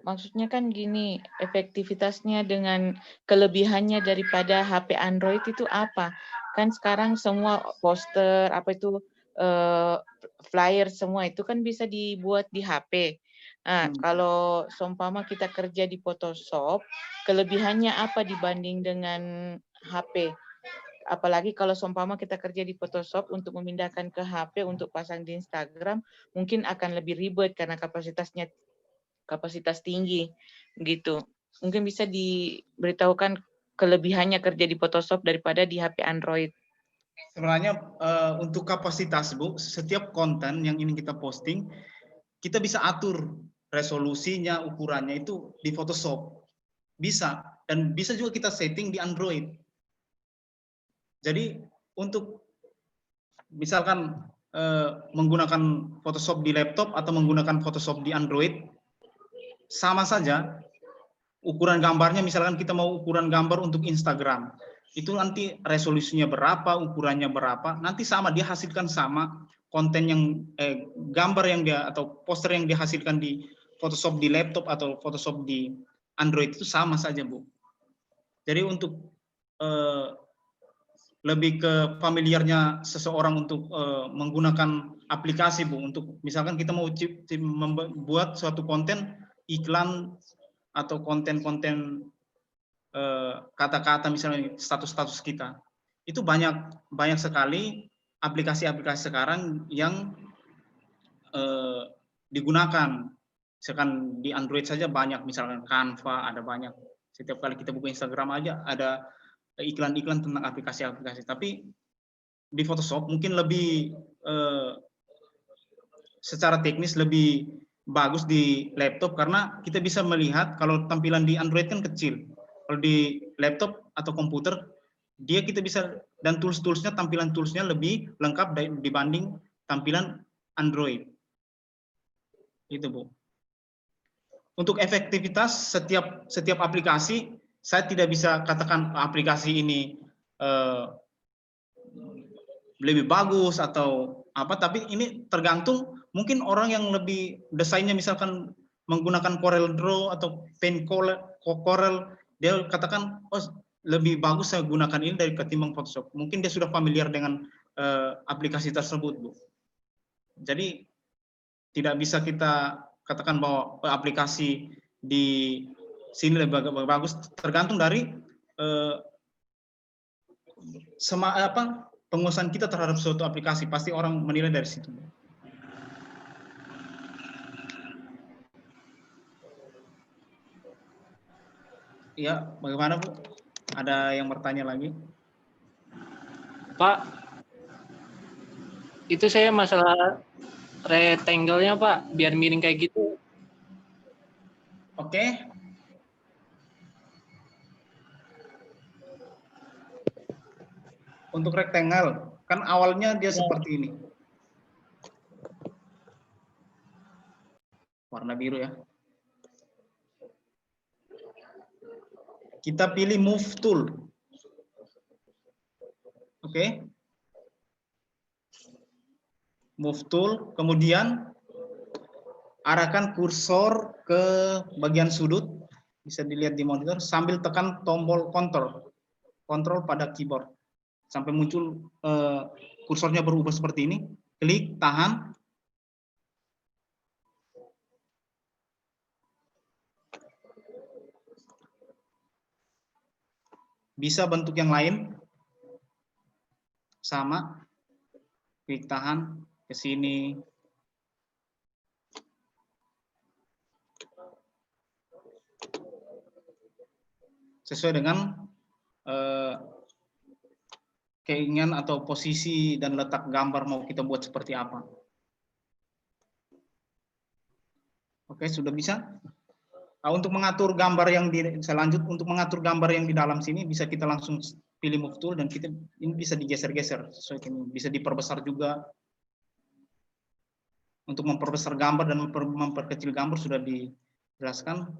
S6: Maksudnya kan gini, efektivitasnya dengan kelebihannya daripada HP Android itu apa? Kan sekarang semua poster, flyer semua itu kan bisa dibuat di HP. Nah, kalau seumpama kita kerja di Photoshop, kelebihannya apa dibanding dengan HP? Apalagi kalau seumpama kita kerja di Photoshop untuk memindahkan ke HP untuk pasang di Instagram, mungkin akan lebih ribet karena kapasitas tinggi gitu. Mungkin bisa diberitahukan kelebihannya kerja di Photoshop daripada di HP Android.
S2: Sebenarnya untuk kapasitas Bu, setiap konten yang ingin kita posting, kita bisa atur resolusinya, ukurannya itu di Photoshop. Bisa, dan bisa juga kita setting di Android. Jadi untuk misalkan menggunakan Photoshop di laptop atau menggunakan Photoshop di Android, sama saja. Ukuran gambarnya, misalkan kita mau ukuran gambar untuk Instagram, itu nanti resolusinya berapa, ukurannya berapa, nanti sama, dia hasilkan sama. Konten yang gambar yang dia atau poster yang dihasilkan di Photoshop di laptop atau Photoshop di Android itu sama saja Bu. Jadi untuk lebih ke familiarnya seseorang untuk menggunakan aplikasi, Bu. Untuk misalkan kita mau membuat suatu konten iklan atau konten-konten kata-kata, misalnya status-status kita, itu banyak sekali aplikasi-aplikasi sekarang yang digunakan. Misalkan di Android saja banyak, misalkan Canva ada banyak. Setiap kali kita buka Instagram aja ada iklan-iklan tentang aplikasi-aplikasi. Tapi di Photoshop mungkin lebih secara teknis lebih bagus di laptop, karena kita bisa melihat kalau tampilan di Android kan kecil. Kalau di laptop atau komputer, dia kita bisa, dan tools-toolsnya, tampilan toolsnya lebih lengkap dibanding tampilan Android. Itu, Bu. Untuk efektivitas setiap aplikasi, saya tidak bisa katakan aplikasi ini lebih bagus atau apa, tapi ini tergantung, mungkin orang yang lebih desainnya misalkan menggunakan Corel Draw atau Paint Corel, dia katakan, oh lebih bagus saya gunakan ini dari ketimbang Photoshop. Mungkin dia sudah familiar dengan aplikasi tersebut, Bu. Jadi tidak bisa kita katakan bahwa aplikasi di sini lebih bagus, tergantung dari penguasaan kita terhadap suatu aplikasi. Pasti orang menilai dari situ. Ya, bagaimana, Bu? Ada yang bertanya lagi?
S7: Pak, itu saya masalah rectangle-nya, Pak, biar miring kayak gitu.
S2: Oke. Untuk rectangle, kan awalnya dia seperti ini. Warna biru ya. Kita pilih Move Tool. Oke. Move Tool, kemudian arahkan kursor ke bagian sudut, bisa dilihat di monitor, sambil tekan tombol kontrol pada keyboard sampai muncul kursornya berubah seperti ini. Klik, tahan. Bisa bentuk yang lain, sama. Klik, tahan ke sini. Sesuai dengan keinginan atau posisi dan letak gambar mau kita buat seperti apa. Oke, sudah bisa. Nah, untuk mengatur gambar yang untuk mengatur gambar yang di dalam sini, bisa kita langsung pilih Move Tool, dan kita ini bisa digeser-geser sesuai ini, bisa diperbesar juga. Untuk memperbesar gambar dan memperkecil gambar sudah dijelaskan.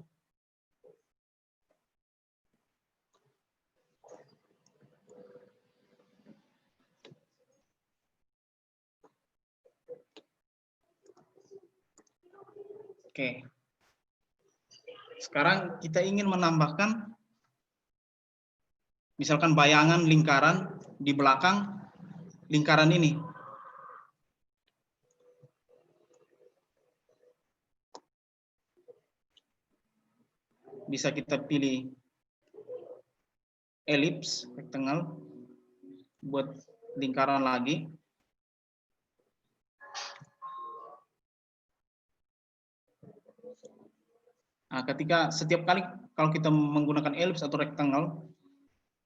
S2: Oke. Sekarang kita ingin menambahkan misalkan bayangan lingkaran di belakang lingkaran ini. Bisa kita pilih elips, rectangle, buat lingkaran lagi. Nah, ketika setiap kali kalau kita menggunakan elips atau rectangle,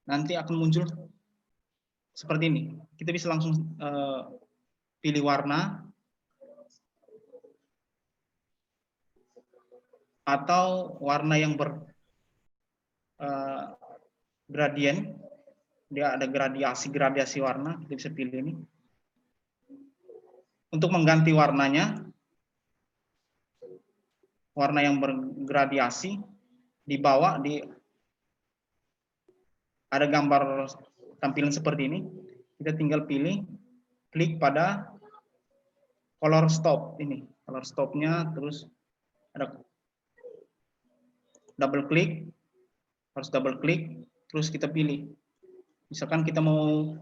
S2: nanti akan muncul seperti ini. Kita bisa langsung pilih warna atau warna yang gradien. Dia ada gradasi warna, kita bisa pilih ini. Untuk mengganti warnanya, warna yang bergradiasi, di bawah ada gambar tampilan seperti ini. Kita tinggal pilih, klik pada color stop ini, color stopnya, terus ada double klik, harus double klik, terus kita pilih Misalkan kita mau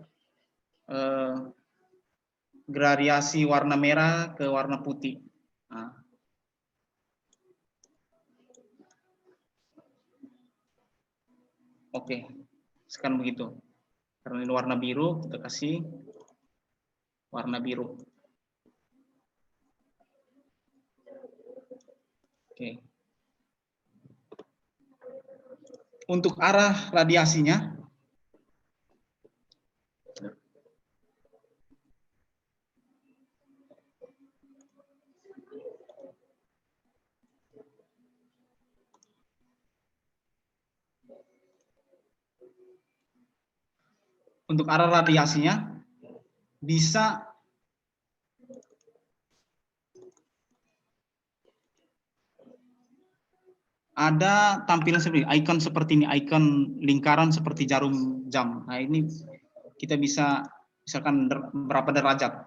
S2: gradasi warna merah ke warna putih. Nah. Oke, sekarang begitu. Karena ini warna biru, kita kasih warna biru. Oke. Untuk arah radiasinya, bisa ada tampilan seperti icon seperti ini, icon lingkaran seperti jarum jam. Nah, ini kita bisa misalkan berapa derajat.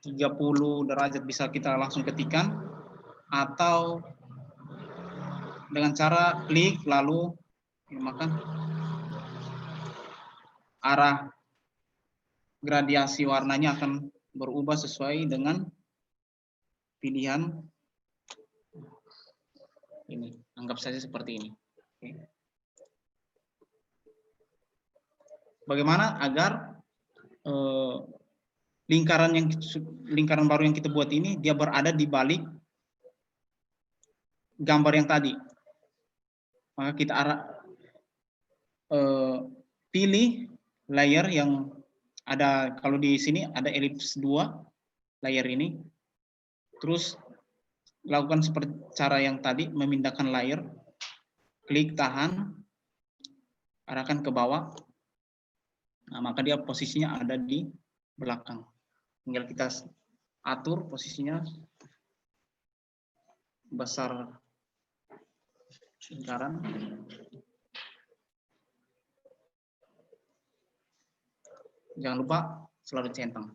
S2: 30 derajat bisa kita langsung ketikkan, atau dengan cara klik lalu maka arah gradasi warnanya akan berubah sesuai dengan pilihan ini. Anggap saja seperti ini. Oke. Bagaimana agar lingkaran baru yang kita buat ini dia berada di balik gambar yang tadi. Maka kita pilih layer yang ada, kalau di sini ada elips 2 layer ini. Terus lakukan seperti cara yang tadi, memindahkan layer, klik tahan, arahkan ke bawah. Nah, maka dia posisinya ada di belakang. Tinggal kita atur posisinya besar lingkaran. Jangan lupa selalu centang.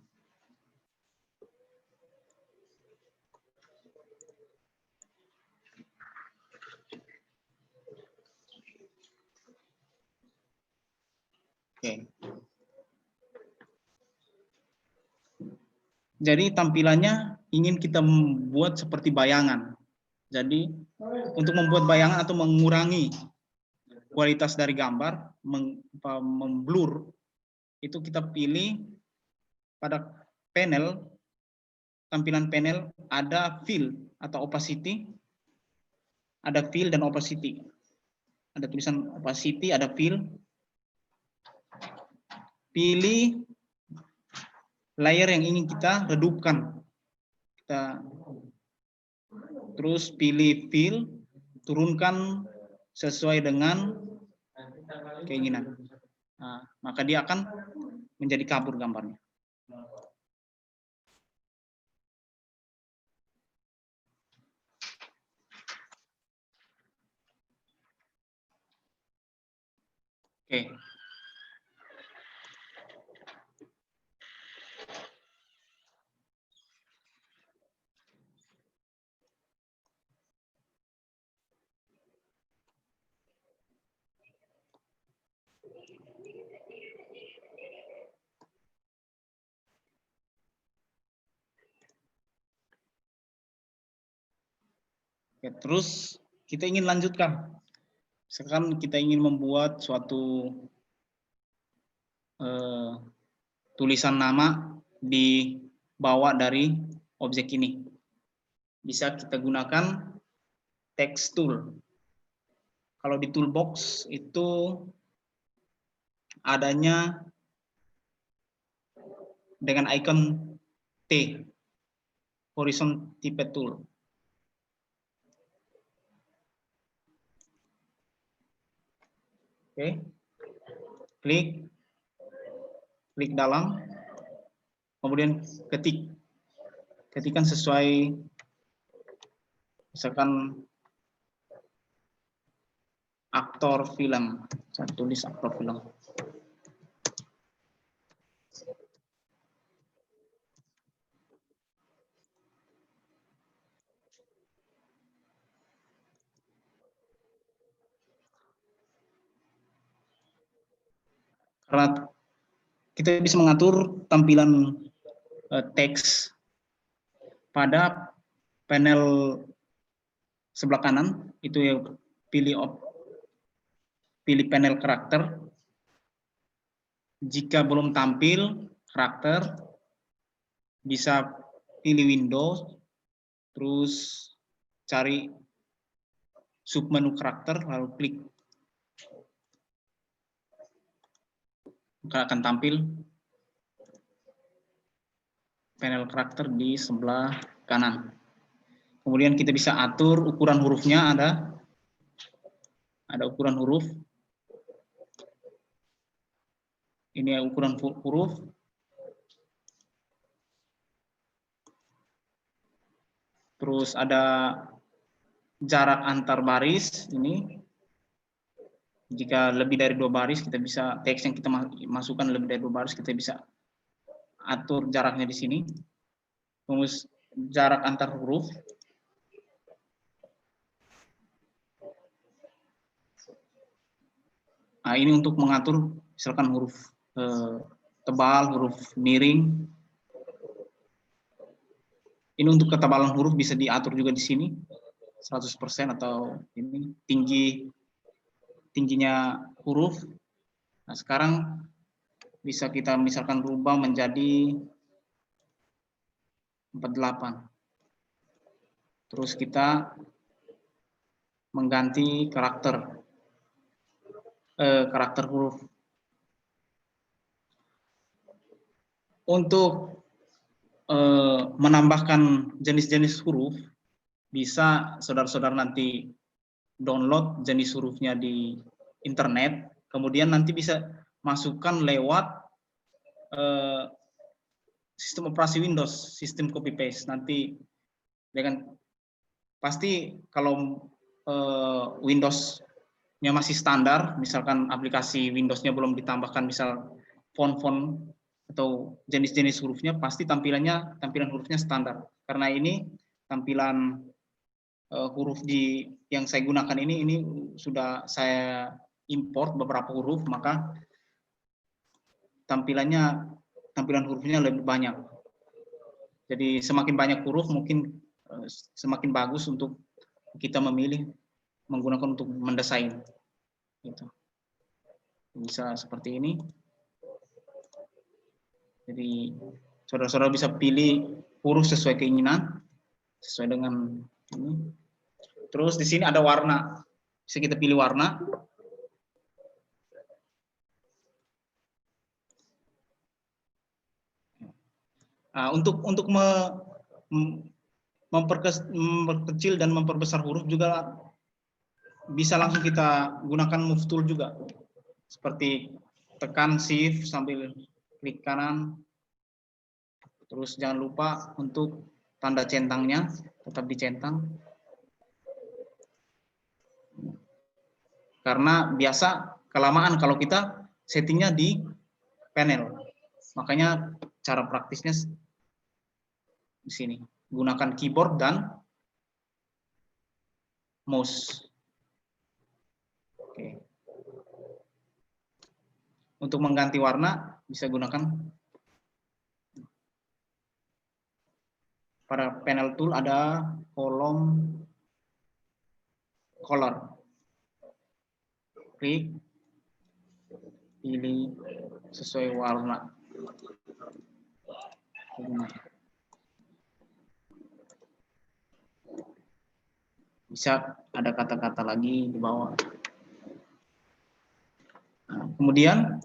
S2: Oke. Jadi tampilannya ingin kita membuat seperti bayangan. Jadi untuk membuat bayangan atau mengurangi kualitas dari gambar, memblur, itu kita pilih pada panel, tampilan panel ada fill atau opacity, ada fill dan opacity. Ada tulisan opacity, ada fill. Pilih layer yang ingin kita redupkan. Terus pilih fill, turunkan sesuai dengan keinginan. Nah, maka dia akan menjadi kabur gambarnya. Oke. Oke, terus kita ingin lanjutkan. Sekarang kita ingin membuat suatu tulisan nama di bawah dari objek ini. Bisa kita gunakan text tool. Kalau di toolbox itu adanya dengan icon T, horizon type tool. Oke, klik dalam, kemudian ketikkan sesuai, misalkan aktor film, saya tulis aktor film. Karena kita bisa mengatur tampilan teks pada panel sebelah kanan, itu ya pilih panel karakter. Jika belum tampil karakter, bisa pilih Windows, terus cari submenu karakter, lalu klik. Maka akan tampil panel karakter di sebelah kanan. Kemudian kita bisa atur ukuran hurufnya, ada ukuran huruf. Ini ukuran huruf. Terus ada jarak antar baris ini. Jika lebih dari 2 baris, kita bisa teks yang kita masukkan lebih dari 2 baris, kita bisa atur jaraknya di sini. Terus jarak antar huruf. Nah, ini untuk mengatur misalkan huruf tebal, huruf miring. Ini untuk ketebalan huruf bisa diatur juga di sini 100% atau ini tingginya huruf. Nah, sekarang bisa kita misalkan rubah menjadi 48. Terus kita mengganti karakter huruf. Untuk menambahkan jenis-jenis huruf, bisa saudara-saudara nanti download jenis hurufnya di internet, kemudian nanti bisa masukkan lewat sistem operasi Windows, sistem copy paste. Nanti dengan pasti kalau Windows-nya masih standar, misalkan aplikasi Windows-nya belum ditambahkan misal font-font atau jenis-jenis hurufnya, pasti tampilan hurufnya standar. Karena ini tampilan huruf yang saya gunakan ini sudah saya import beberapa huruf, maka tampilan hurufnya lebih banyak. Jadi semakin banyak huruf mungkin semakin bagus untuk kita memilih menggunakan untuk mendesain. Gitu. Bisa seperti ini. Jadi saudara-saudara bisa pilih huruf sesuai keinginan, sesuai dengan ini. Terus di sini ada warna, bisa kita pilih warna. Nah, untuk memperkecil dan memperbesar huruf juga bisa langsung kita gunakan move tool juga, seperti tekan shift sambil klik kanan. Terus jangan lupa untuk tanda centangnya tetap dicentang, karena biasa kelamaan kalau kita settingnya di panel. Makanya cara praktisnya di sini, gunakan keyboard dan mouse. Oke. Untuk mengganti warna bisa gunakan pada panel tool, ada kolom color. Klik, pilih sesuai warna. Bisa ada kata-kata lagi di bawah. Nah, kemudian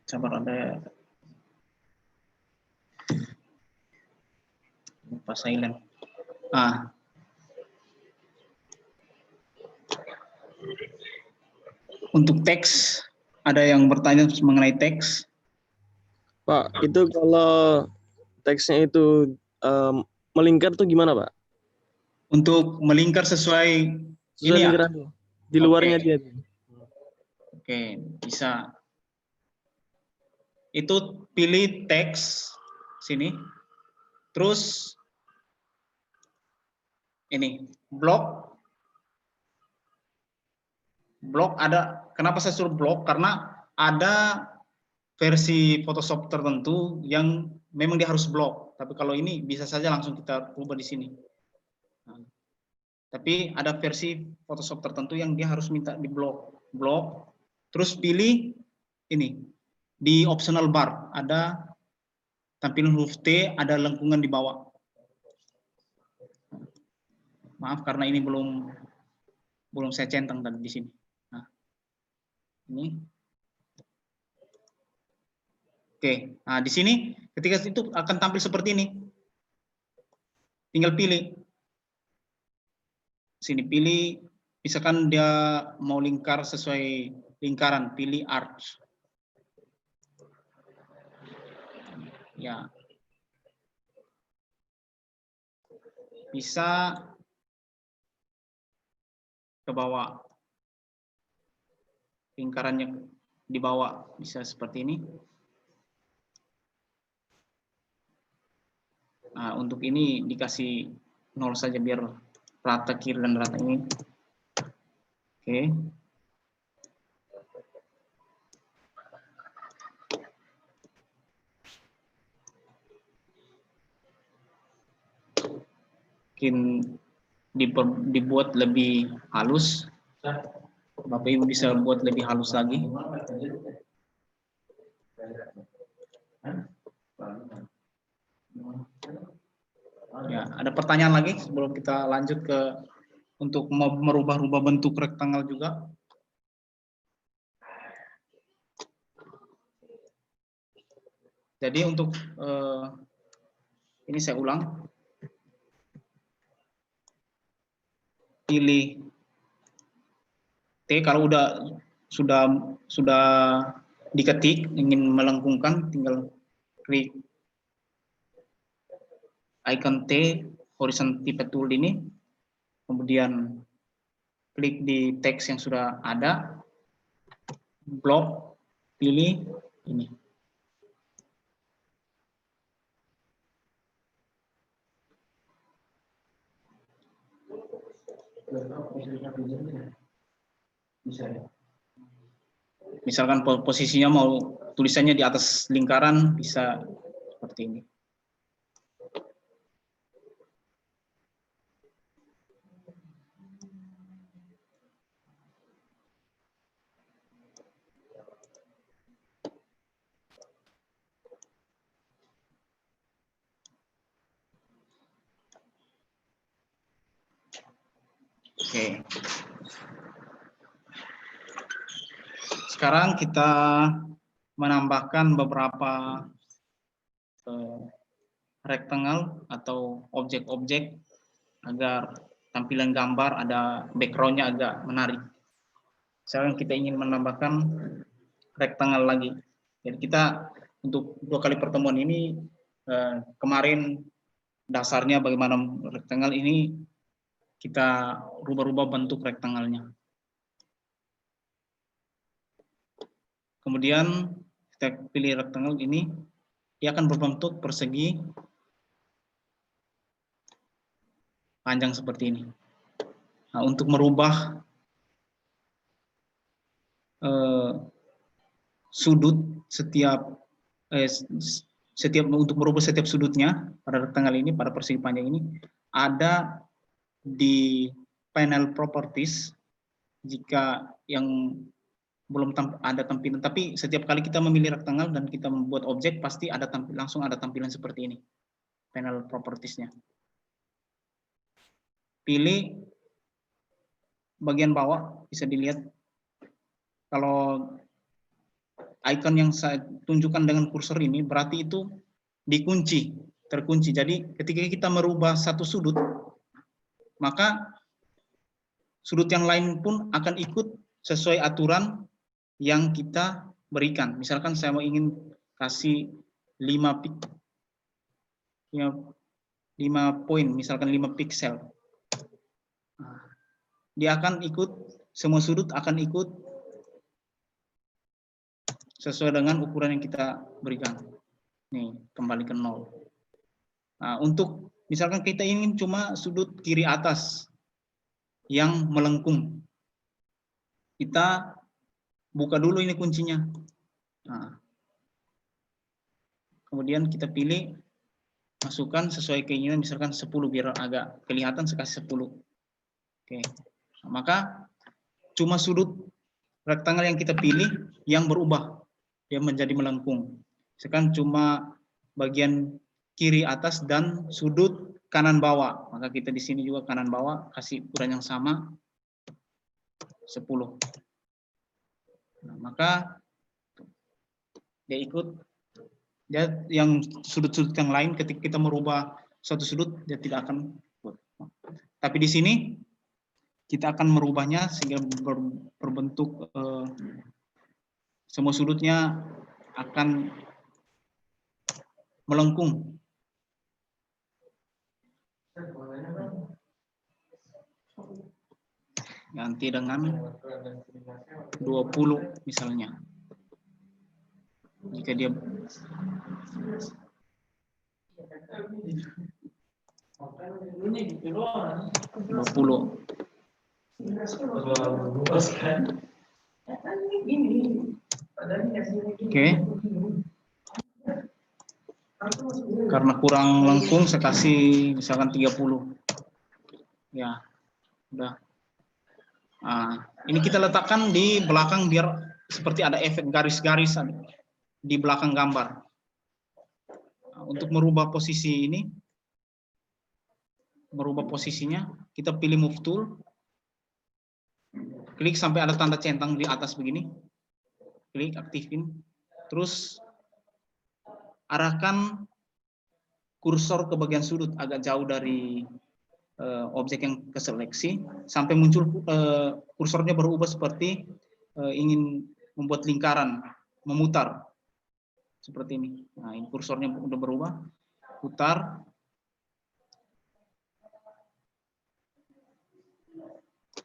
S2: sabar, ada lupa silent. Untuk teks, ada yang bertanya mengenai teks.
S8: Pak, itu kalau teksnya itu melingkar tuh gimana, Pak?
S2: Untuk melingkar sesuai ini ya?
S8: Di luarnya dia.
S2: Oke, bisa. Itu pilih teks sini. Terus ini blok. Blok ada, kenapa saya suruh blok? Karena ada versi Photoshop tertentu yang memang dia harus blok. Tapi kalau ini bisa saja langsung kita ubah di sini. Nah, tapi ada versi Photoshop tertentu yang dia harus minta di blok. Blok. Terus pilih ini. Di optional bar ada tampilan huruf T, ada lengkungan di bawah. Maaf karena ini belum saya centang tadi di sini. Nah, ini. Oke, nah di sini ketika itu akan tampil seperti ini. Tinggal pilih. Sini pilih, misalkan dia mau lingkar sesuai lingkaran, pilih arch. Ya. Bisa ke bawah. Lingkarannya di bawah bisa seperti ini. Nah, untuk ini dikasih 0 saja biar rata kiri dan rata ini. Oke. Mungkin dibuat lebih halus. Bapak Ibu bisa buat lebih halus lagi. Ya, ada pertanyaan lagi sebelum kita lanjut ke untuk merubah-rubah bentuk rektangle juga. Jadi untuk ini saya ulang. Pilih T kalau sudah diketik ingin melengkungkan, tinggal klik icon T horizon pivot tool ini, kemudian klik di teks yang sudah ada, blok, pilih ini. Misalkan posisinya mau tulisannya di atas lingkaran, bisa seperti ini. Oke. Sekarang kita menambahkan beberapa rectangle atau objek-objek agar tampilan gambar ada background-nya agak menarik. Sekarang kita ingin menambahkan rectangle lagi. Jadi kita untuk 2 kali pertemuan ini kemarin dasarnya bagaimana rectangle ini kita rubah-rubah bentuk rektangelnya. Kemudian kita pilih rectangle ini, dia akan berbentuk persegi panjang seperti ini. Nah, untuk merubah sudut untuk merubah setiap sudutnya pada rectangle ini, pada persegi panjang ini, ada di panel properties. Jika yang belum ada tampilan, tapi setiap kali kita memilih rectangle dan kita membuat objek, pasti ada langsung ada tampilan seperti ini, panel propertiesnya. Pilih bagian bawah, bisa dilihat kalau icon yang saya tunjukkan dengan kursor ini berarti itu dikunci, terkunci. Jadi ketika kita merubah satu sudut, maka sudut yang lain pun akan ikut sesuai aturan yang kita berikan. Misalkan saya mau ingin kasih 5 poin, misalkan 5 pixel. Dia akan ikut, semua sudut akan ikut sesuai dengan ukuran yang kita berikan. Nih, kembali ke 0. Nah, untuk misalkan kita ingin cuma sudut kiri atas yang melengkung. Kita buka dulu ini kuncinya. Nah, kemudian kita pilih, masukkan sesuai keinginan, misalkan 10 biar agak kelihatan, saya kasih 10. Oke. Nah, maka cuma sudut rektangle yang kita pilih yang berubah, dia menjadi melengkung. Sekarang cuma bagian kiri atas dan sudut kanan bawah. Maka kita di sini juga kanan bawah kasih ukuran yang sama 10. Nah, maka dia ikut. Dia yang sudut-sudut yang lain ketika kita merubah suatu sudut dia tidak akan. Tapi di sini kita akan merubahnya sehingga berbentuk semua sudutnya akan melengkung. Ganti dengan 20 misalnya. Jika dia 20. Oke. Karena kurang lengkung saya kasih misalkan 30. Ya, udah. Nah, ini kita letakkan di belakang biar seperti ada efek garis-garis di belakang gambar. Nah, untuk merubah posisi ini, merubah posisinya, kita pilih move tool, klik sampai ada tanda centang di atas begini, klik aktifin, terus arahkan kursor ke bagian sudut agak jauh dari objek yang keseleksi sampai muncul kursornya berubah seperti ingin membuat lingkaran, memutar seperti ini. Nah, ini kursornya udah berubah, putar.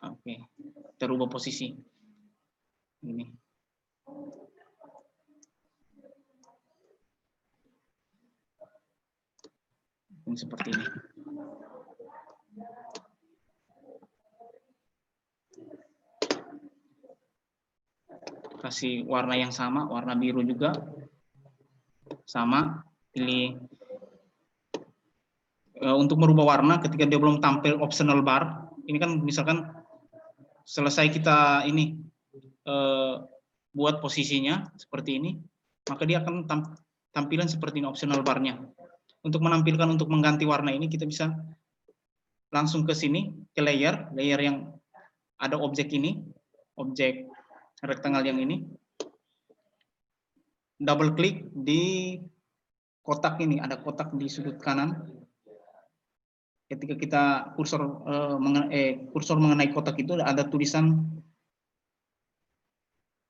S2: Oke, terubah posisi. Ini. Ini seperti ini. Kasih warna yang sama, warna biru juga sama. Pilih untuk merubah warna ketika dia belum tampil optional bar. Ini kan misalkan selesai kita ini buat posisinya seperti ini, maka dia akan tampilan seperti ini optional barnya. Untuk menampilkan, untuk mengganti warna ini kita bisa langsung ke sini ke layer yang ada objek ini, objek rektangle yang ini, double klik di kotak ini, ada kotak di sudut kanan. Ketika kita kursor mengenai kotak itu ada tulisan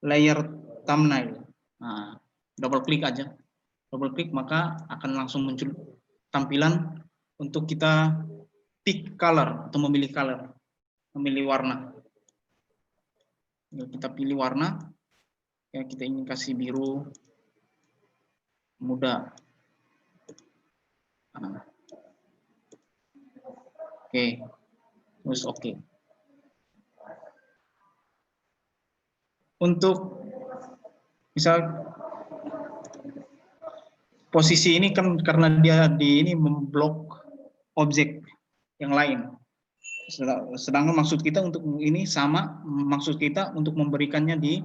S2: layer thumbnail. Nah, double klik aja, double klik maka akan langsung muncul tampilan untuk kita pick color atau memilih color, memilih warna. Kita pilih warna, ya kita ingin kasih biru muda. Nah. Oke, terus oke. Untuk misal posisi ini kan karena dia di ini memblok objek yang lain. Sedangkan maksud kita untuk ini sama, maksud kita untuk memberikannya di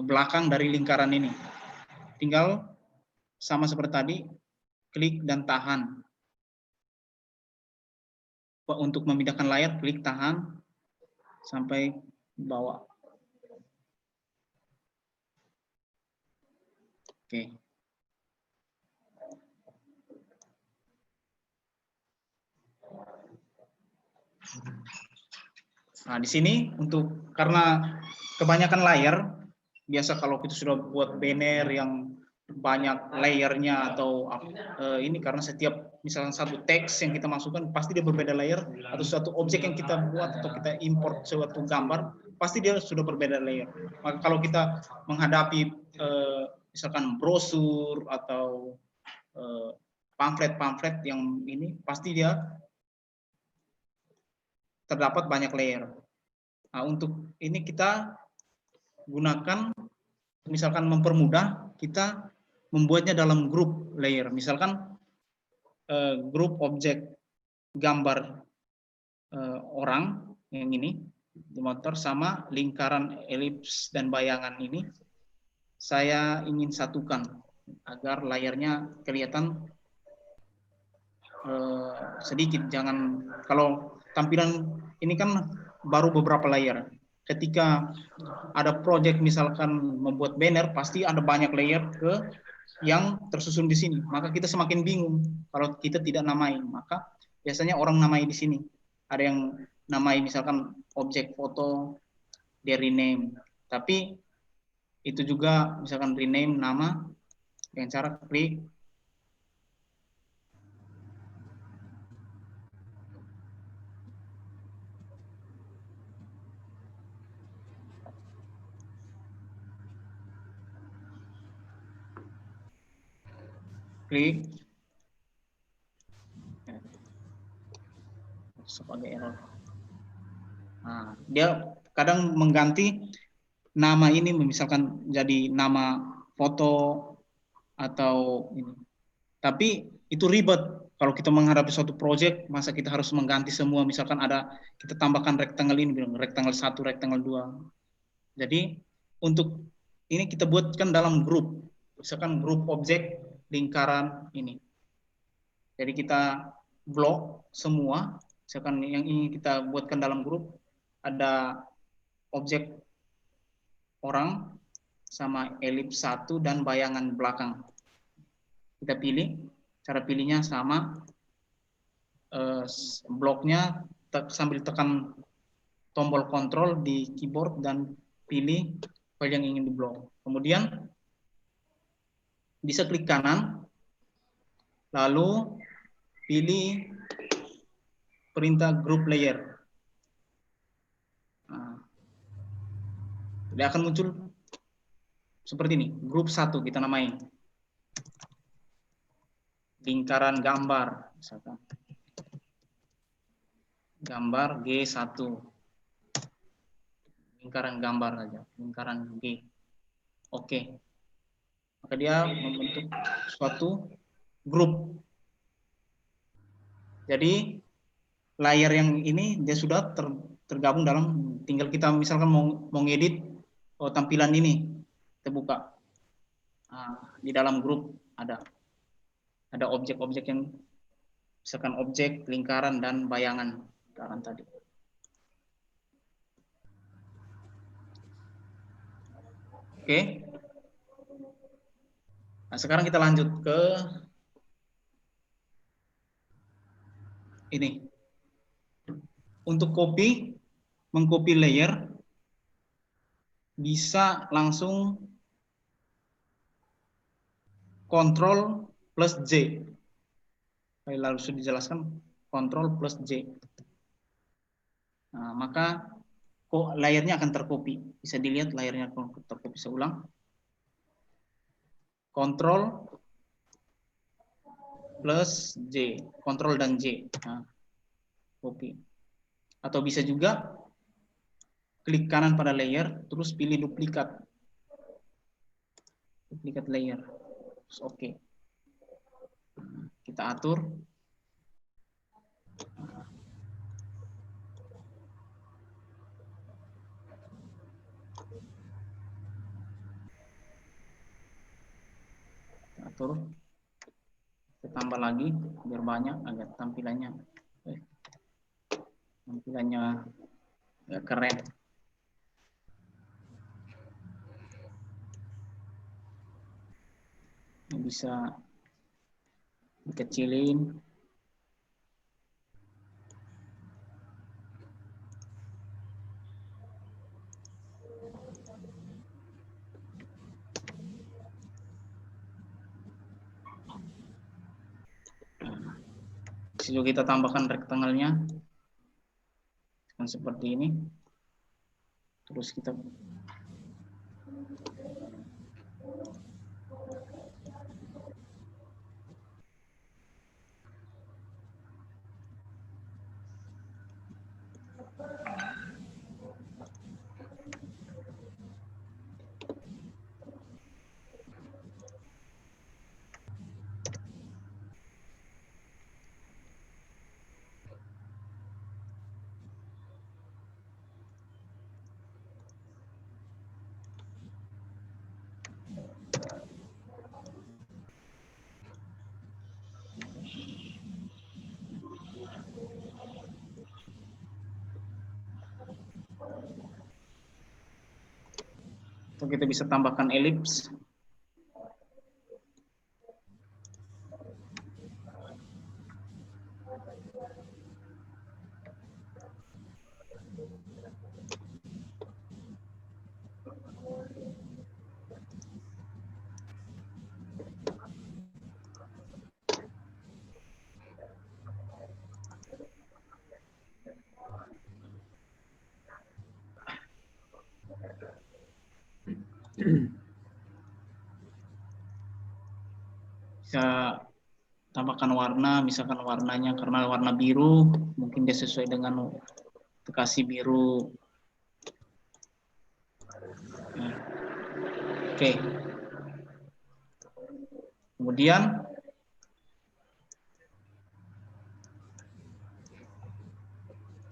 S2: belakang dari lingkaran ini. Tinggal sama seperti tadi, klik dan tahan. Untuk memindahkan layar, klik tahan sampai bawah. Oke. Nah, di sini untuk karena kebanyakan layar, biasa kalau kita sudah buat banner yang banyak layernya atau ini karena setiap misalnya satu teks yang kita masukkan pasti dia berbeda layer, atau suatu objek yang kita buat atau kita import suatu gambar pasti dia sudah berbeda layer. Maka kalau kita menghadapi misalkan brosur atau pamflet-pamflet yang ini, pasti dia terdapat banyak layer. Nah, untuk ini kita gunakan, misalkan mempermudah, kita membuatnya dalam grup layer. Misalkan grup objek gambar orang yang ini di motor sama lingkaran elips dan bayangan ini saya ingin satukan agar layarnya kelihatan sedikit. Jangan, kalau tampilan ini kan baru beberapa layer. Ketika ada project misalkan membuat banner, pasti ada banyak layer yang tersusun di sini. Maka kita semakin bingung kalau kita tidak namai. Maka biasanya orang namai di sini. Ada yang namai misalkan objek foto, dia rename. Tapi itu juga misalkan rename nama dengan cara klik sebagai error. Nah, dia kadang mengganti nama ini misalkan jadi nama foto atau ini. Tapi itu ribet kalau kita menghadapi suatu project, masa kita harus mengganti semua, misalkan ada kita tambahkan rectangle ini, rectangle 1, rectangle 2. Jadi untuk ini kita buatkan dalam grup, misalkan grup objek lingkaran ini. Jadi kita blok semua, misalkan yang ini kita buatkan dalam grup, ada objek orang sama elips 1 dan bayangan belakang. Kita pilih, cara pilihnya sama, bloknya sambil tekan tombol kontrol di keyboard dan pilih file yang ingin diblok. Kemudian bisa klik kanan, lalu pilih perintah group layer. Nah, dia akan muncul seperti ini, grup 1 kita namai. Lingkaran gambar, misalkan. Gambar G1. Lingkaran gambar saja, lingkaran G. Oke. Maka dia membentuk suatu grup. Jadi layar yang ini dia sudah tergabung dalam, tinggal kita misalkan mau ngedit tampilan ini, kita buka. Nah, di dalam grup ada objek-objek yang misalkan objek, lingkaran, dan bayangan lingkaran tadi. Oke. Nah, sekarang kita lanjut ke ini. Untuk mengcopy layer, bisa langsung Ctrl plus J. Lalu sudah dijelaskan, Ctrl plus J. Nah, maka layarnya akan tercopy. Bisa dilihat layarnya tercopy. Saya ulang. Ctrl plus J. Ctrl dan J. Nah, copy. Atau bisa juga klik kanan pada layer, terus pilih duplikat. Duplikat layer. Oke. Kita atur. Kita tambah lagi biar banyak agar tampilannya agak keren. Ini bisa dikecilin. Bisa juga kita tambahkan rectangle-nya seperti ini. Terus kita Atau kita bisa tambahkan elips. Bisa tambahkan warna, misalkan warnanya karena warna biru, mungkin dia sesuai dengan kasih biru. Oke. Kemudian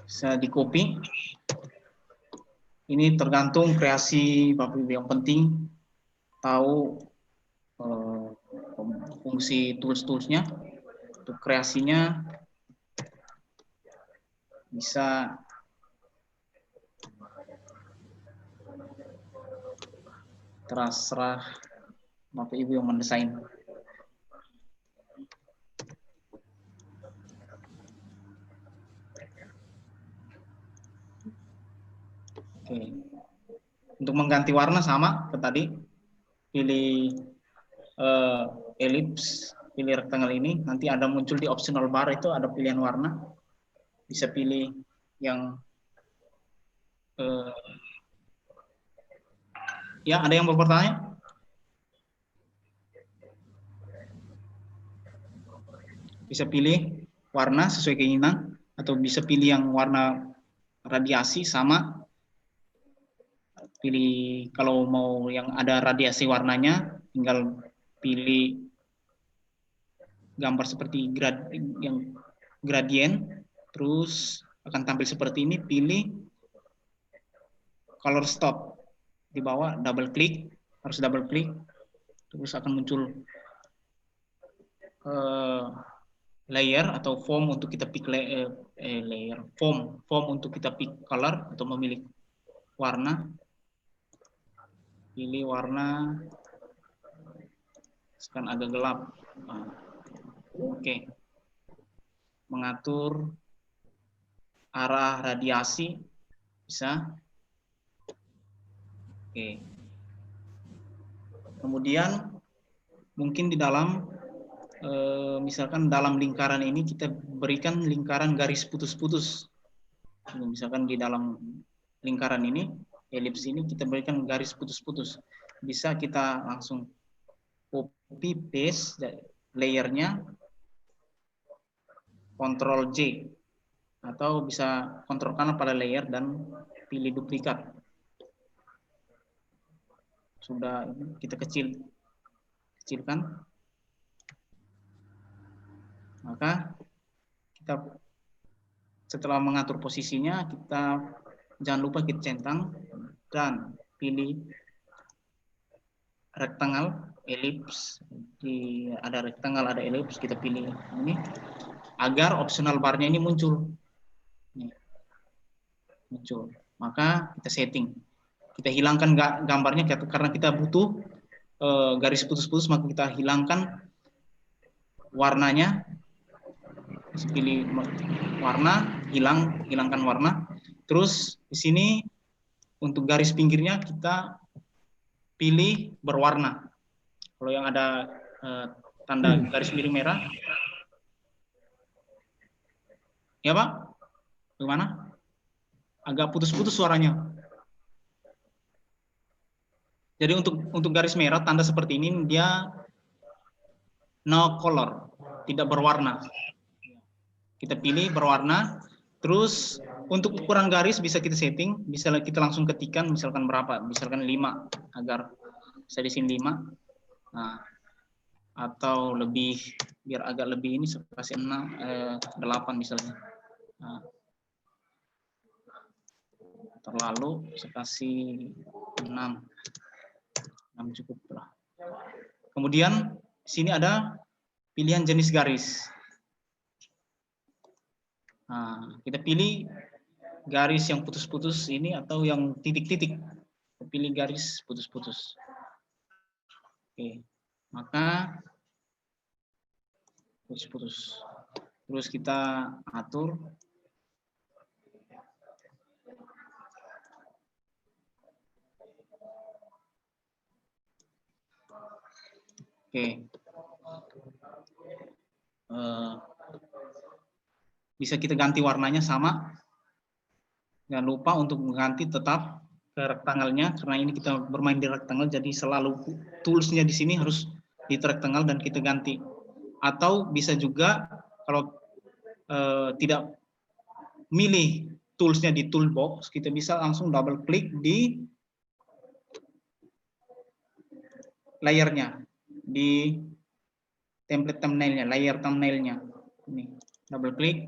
S2: bisa di copy. Ini tergantung kreasi Bapak Ibu, yang penting tahu fungsi tools-toolsnya. Untuk kreasinya bisa terserah Bapak Ibu yang mendesain. Oke. Untuk mengganti warna sama ke tadi, pilih elips, pilih rectangle ini, nanti ada muncul di optional bar itu ada pilihan warna, bisa pilih yang ya, ada yang mau bertanya? Bisa pilih warna sesuai keinginan, atau bisa pilih yang warna radiasi sama. Pilih kalau mau yang ada radiasi warnanya, tinggal pilih gambar seperti yang gradient, terus akan tampil seperti ini. Pilih color stop di bawah, double klik, harus double klik, terus akan muncul layer atau form untuk kita pick layer, form untuk kita pick color atau memilih warna. Pilih warna sekarang agak gelap. Oke. Mengatur arah radiasi bisa. Oke. Kemudian mungkin di dalam misalkan dalam lingkaran ini kita berikan lingkaran garis putus-putus. Misalkan di dalam lingkaran ini, elips ini kita berikan garis putus-putus. Bisa kita langsung copy paste layernya, Ctrl J, atau bisa Ctrl kanan pada layer dan pilih duplikat. Sudah kita kecilkan, maka kita setelah mengatur posisinya, kita jangan lupa kita centang dan pilih rectangle, elips. Ada rectangle, ada elips, kita pilih ini agar optional barnya ini muncul. Muncul. Maka kita setting. Kita hilangkan gambarnya karena kita butuh garis putus-putus, maka kita hilangkan warnanya. Pilih warna, hilangkan warna. Terus di sini untuk garis pinggirnya kita pilih berwarna. Kalau yang ada tanda garis miring merah, ya Pak? Gimana? Agak putus-putus suaranya. Jadi untuk garis merah tanda seperti ini dia no color, tidak berwarna. Kita pilih berwarna. Terus untuk ukuran garis bisa kita setting, bisa kita langsung ketikkan misalkan berapa, misalkan 5 agar saya di sini 5. Nah, atau lebih biar agak lebih ini kasih 8 misalnya. Nah, terlalu saya kasih 6 cukup lah. Kemudian di sini ada pilihan jenis garis. Nah, kita pilih garis yang putus-putus ini atau yang titik-titik. pilih garis putus-putus. Oke, maka putus-putus. Terus kita atur. Oke. Bisa kita ganti warnanya sama. Jangan lupa untuk mengganti tetap ke rektangelnya, karena ini kita bermain di rektangle, jadi selalu toolsnya di sini harus di rektangle dan kita ganti. Atau bisa juga kalau tidak milih toolsnya di toolbox, kita bisa langsung double klik di layernya, di template thumbnailnya, layer thumbnailnya. Ini double klik,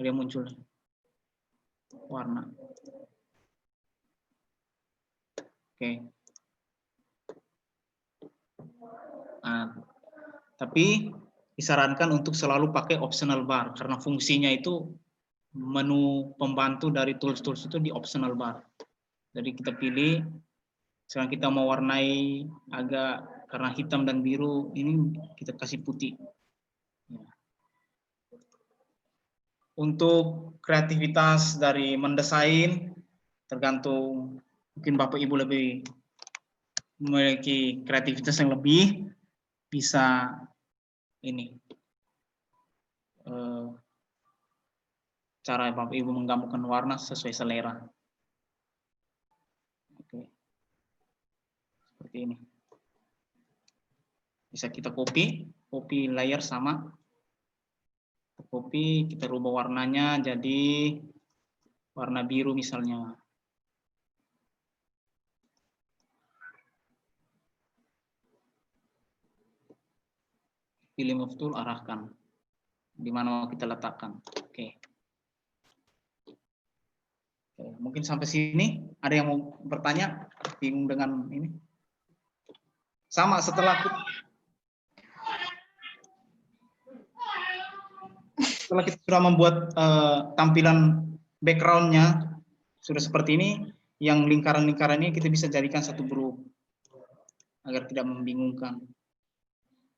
S2: dia muncul warna. Oke. Nah, tapi disarankan untuk selalu pakai optional bar karena fungsinya itu menu pembantu dari tools-tools itu di optional bar. Jadi kita pilih, sekarang kita mau warnai agak karena hitam dan biru, ini kita kasih putih. Untuk kreativitas dari mendesain, tergantung mungkin Bapak Ibu lebih memiliki kreativitas yang lebih, bisa ini cara Bapak Ibu menggabungkan warna sesuai selera. Oke. Seperti ini. Bisa kita copy layer sama. Copy, kita rubah warnanya jadi warna biru misalnya. Pilih move tool, arahkan. Di mana mau kita letakkan. Oke. Mungkin sampai sini ada yang mau bertanya, bingung dengan ini? Sama setelah kita sudah membuat tampilan background-nya sudah seperti ini, yang lingkaran-lingkaran ini kita bisa jadikan satu grup agar tidak membingungkan.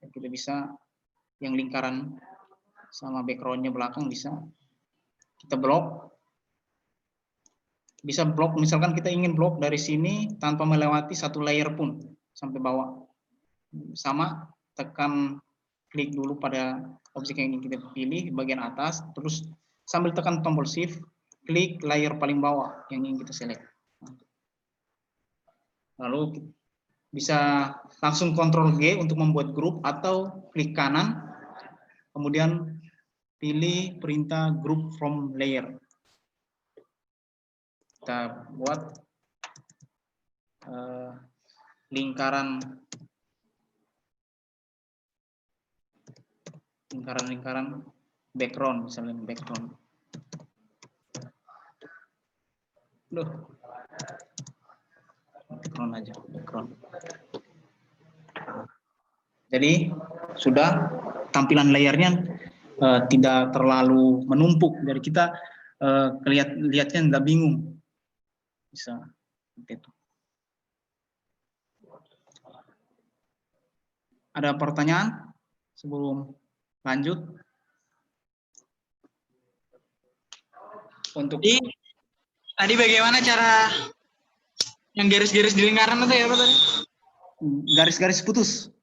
S2: Kita bisa yang lingkaran sama background-nya belakang bisa kita blok. Bisa blok, misalkan kita ingin blok dari sini tanpa melewati satu layer pun sampai bawah. Sama, tekan klik dulu pada objek yang ingin kita pilih bagian atas, terus sambil tekan tombol shift, klik layer paling bawah yang ingin kita select. Lalu bisa langsung Ctrl G untuk membuat grup atau klik kanan, kemudian pilih perintah group from layer. Kita buat lingkaran background, misalnya background. Background aja, background. Jadi sudah tampilan layarnya tidak terlalu menumpuk, dari kita lihatnya nggak bingung. Bisa seperti itu. Ada pertanyaan sebelum lanjut? Untuk
S9: tadi bagaimana cara yang garis-garis di lingkaran itu ya Pak tadi?
S2: Garis-garis putus.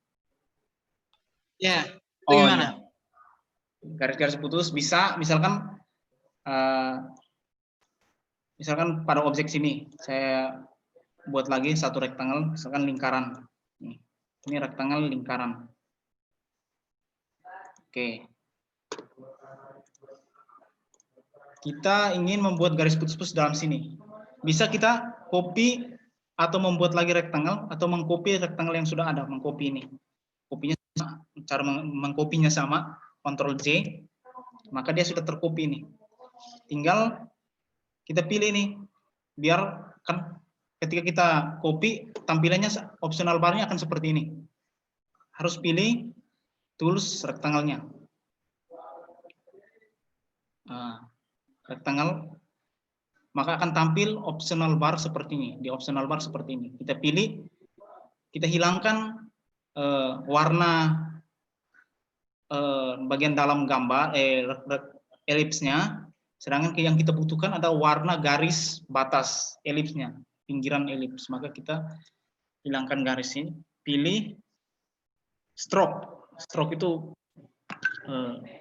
S9: Ya,
S2: oh,
S9: gimana?
S2: Ya. Garis-garis putus bisa, misalkan pada objek sini saya buat lagi satu rectangle, misalkan lingkaran. Ini rectangle lingkaran. Oke. Kita ingin membuat garis putus-putus dalam sini. Bisa kita copy atau membuat lagi rectangle atau mengcopy rectangle yang sudah ada, mengcopy ini. Kopinya sama, cara mengkopinya sama, Ctrl J, maka dia sudah tercopy ini. Tinggal kita pilih nih, biar kan ketika kita copy tampilannya optional bar-nya akan seperti ini. Harus pilih tools rectangle-nya. Rectangle maka akan tampil optional bar seperti ini. Di optional bar seperti ini. Kita pilih, kita hilangkan warna bagian dalam gambar, elipsnya, sedangkan yang kita butuhkan ada warna garis batas elipsnya, pinggiran elips. Maka kita hilangkan garis ini, pilih stroke. Stroke itu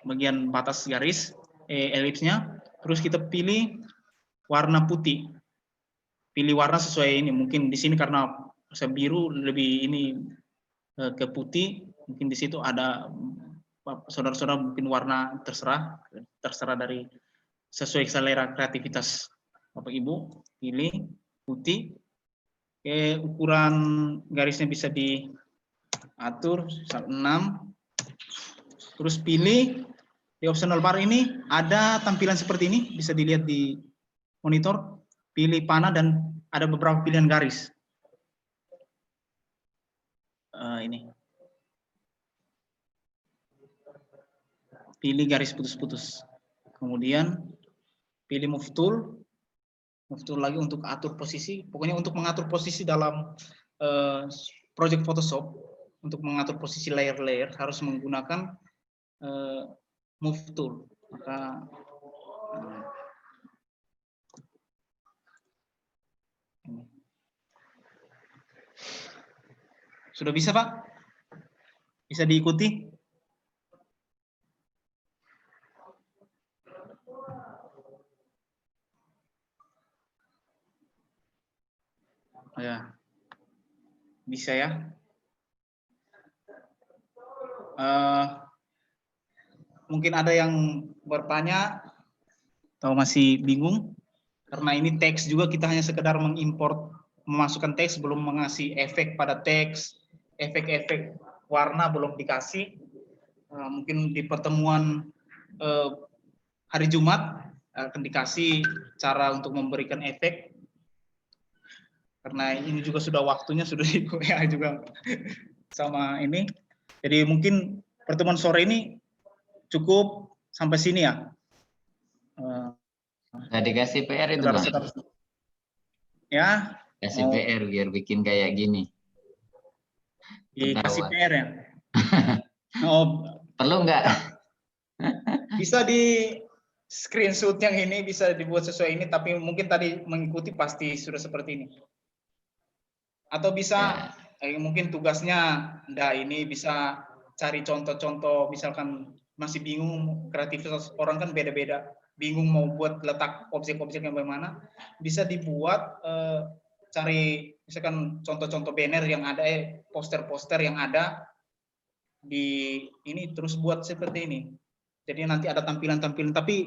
S2: bagian batas garis elipsnya. Terus kita pilih warna putih. Pilih warna sesuai ini. Mungkin di sini karena saya biru lebih ini ke putih. Mungkin di situ ada saudara-saudara mungkin warna terserah dari sesuai selera kreativitas Bapak Ibu. Pilih putih. Ukuran garisnya bisa diatur 6. Terus pilih di optional bar ini ada tampilan seperti ini, bisa dilihat di monitor. Pilih panah dan ada beberapa pilihan garis. Ini. Pilih garis putus-putus. Kemudian pilih move tool. Move tool lagi untuk atur posisi. Pokoknya untuk mengatur posisi dalam project Photoshop, untuk mengatur posisi layer-layer harus menggunakan move tool. Maka sudah bisa, Pak? Bisa diikuti? Ya, bisa ya. Mungkin ada yang bertanya atau masih bingung, karena ini teks juga kita hanya sekedar mengimport, memasukkan teks, belum mengasih efek pada teks, efek-efek warna belum dikasih. Mungkin di pertemuan hari Jumat akan dikasih cara untuk memberikan efek, karena ini juga sudah waktunya, sudah di WA juga sama ini. Jadi mungkin pertemuan sore ini cukup sampai sini ya.
S1: Nah, dikasih PR itu, Bang.
S2: Ya.
S1: Kasih PR biar bikin kayak gini.
S2: Dikasih PR ya.
S1: Perlu nggak?
S2: Bisa di screenshot yang ini, bisa dibuat sesuai ini, tapi mungkin tadi mengikuti pasti sudah seperti ini. Atau bisa mungkin tugasnya ini bisa cari contoh-contoh, misalkan masih bingung, kreativitas orang kan beda-beda, bingung mau buat letak objek-objek yang bagaimana, bisa dibuat cari misalkan contoh-contoh banner yang ada, poster-poster yang ada di ini, terus buat seperti ini. Jadi nanti ada tampilan-tampilan, tapi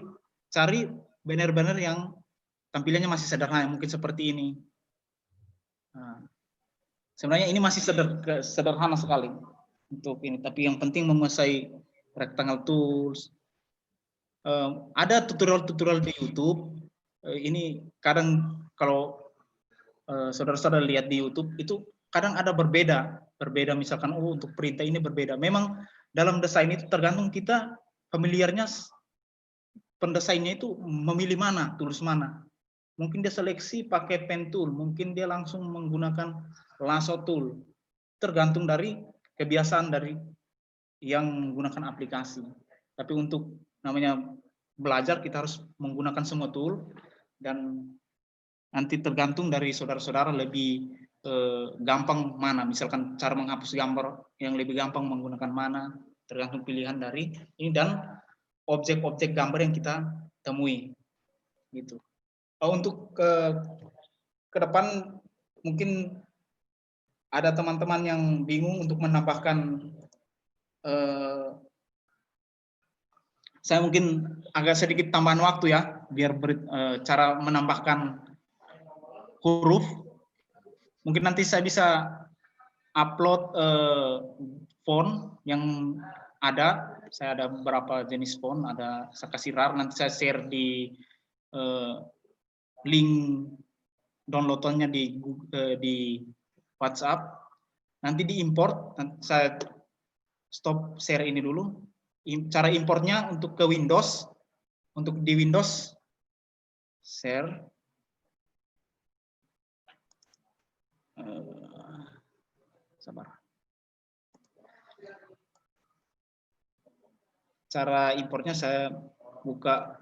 S2: cari banner-banner yang tampilannya masih sederhana, mungkin seperti ini. Nah, sebenarnya ini masih sederhana sekali untuk ini, tapi yang penting menguasai rectangle tools. Ada tutorial-tutorial di YouTube. Ini kadang kalau saudara-saudara lihat di YouTube itu kadang ada berbeda misalkan untuk perintah ini berbeda. Memang dalam desain itu tergantung kita familiarnya, pendesainnya itu memilih mana, tools mana. Mungkin dia seleksi pakai pen tool, mungkin dia langsung menggunakan lasso tool. Tergantung dari kebiasaan dari yang menggunakan aplikasi. Tapi untuk namanya belajar kita harus menggunakan semua tool, dan nanti tergantung dari saudara-saudara lebih gampang mana. Misalkan cara menghapus gambar yang lebih gampang menggunakan mana, tergantung pilihan dari ini dan objek-objek gambar yang kita temui. Gitu. Untuk ke depan mungkin ada teman-teman yang bingung untuk menambahkan, saya mungkin agak sedikit tambahan waktu ya, biar cara menambahkan huruf. Mungkin nanti saya bisa upload font yang ada. Saya ada beberapa jenis font, ada saya kasih RAR, nanti saya share di link downloadannya di WhatsApp. Nanti diimport, saya stop share ini dulu. Cara importnya untuk ke Windows, untuk di Windows share, Sabar. Cara importnya saya buka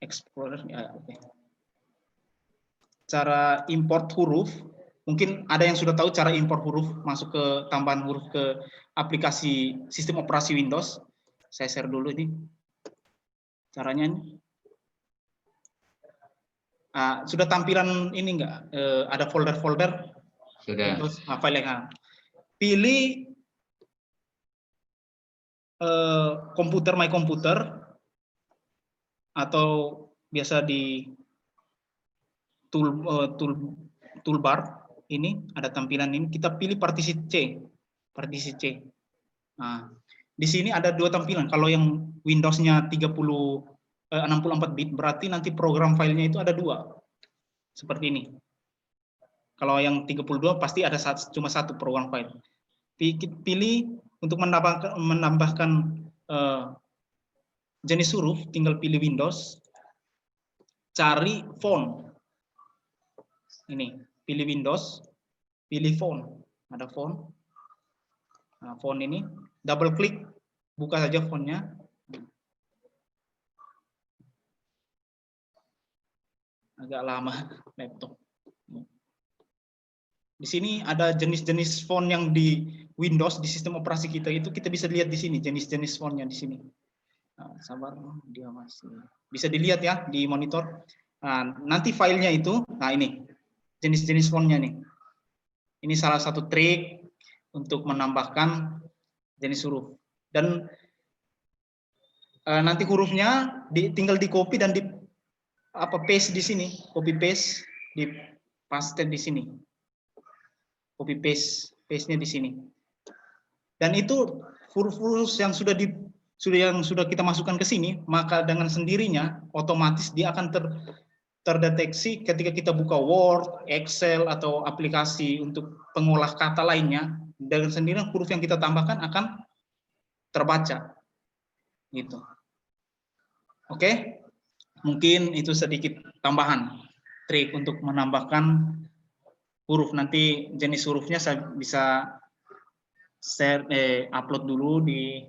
S2: Explorer. Ya, oke. Cara import huruf, mungkin ada yang sudah tahu cara import huruf masuk ke tambahan huruf ke aplikasi sistem operasi Windows. Saya share dulu ini caranya. Sudah tampilan ini enggak? Ada folder-folder?
S1: Sudah.
S2: Windows, file yang pilih komputer, my computer, atau biasa di toolbar ini ada tampilan ini. Kita pilih partisi C, partisi C. Nah, di sini ada dua tampilan. Kalau yang Windows-nya 64 bit, berarti nanti program filenya itu ada dua, seperti ini. Kalau yang 32 pasti ada cuma satu program file. Pilih untuk menambahkan jenis huruf, tinggal pilih Windows, cari font. Ini, pilih Windows, pilih font. Ada font. Nah, font ini, double klik, buka saja fontnya. Agak lama laptop. Di sini ada jenis-jenis font yang di Windows, di sistem operasi kita itu kita bisa lihat di sini, jenis-jenis fontnya di sini. Nah, sabar, dia masih bisa dilihat ya di monitor. Nah, nanti filenya itu, nah ini jenis-jenis fontnya nih. Ini salah satu trik untuk menambahkan jenis huruf. Dan nanti hurufnya tinggal di copy dan di paste di sini, copy paste, di paste di sini. Copy paste-nya di sini. Dan itu huruf-huruf yang sudah kita masukkan ke sini, maka dengan sendirinya otomatis dia akan terdeteksi ketika kita buka Word, Excel atau aplikasi untuk pengolah kata lainnya, dengan sendirinya huruf yang kita tambahkan akan terbaca. Gitu. Oke? Mungkin itu sedikit tambahan trik untuk menambahkan huruf. Nanti jenis hurufnya saya bisa share, upload dulu di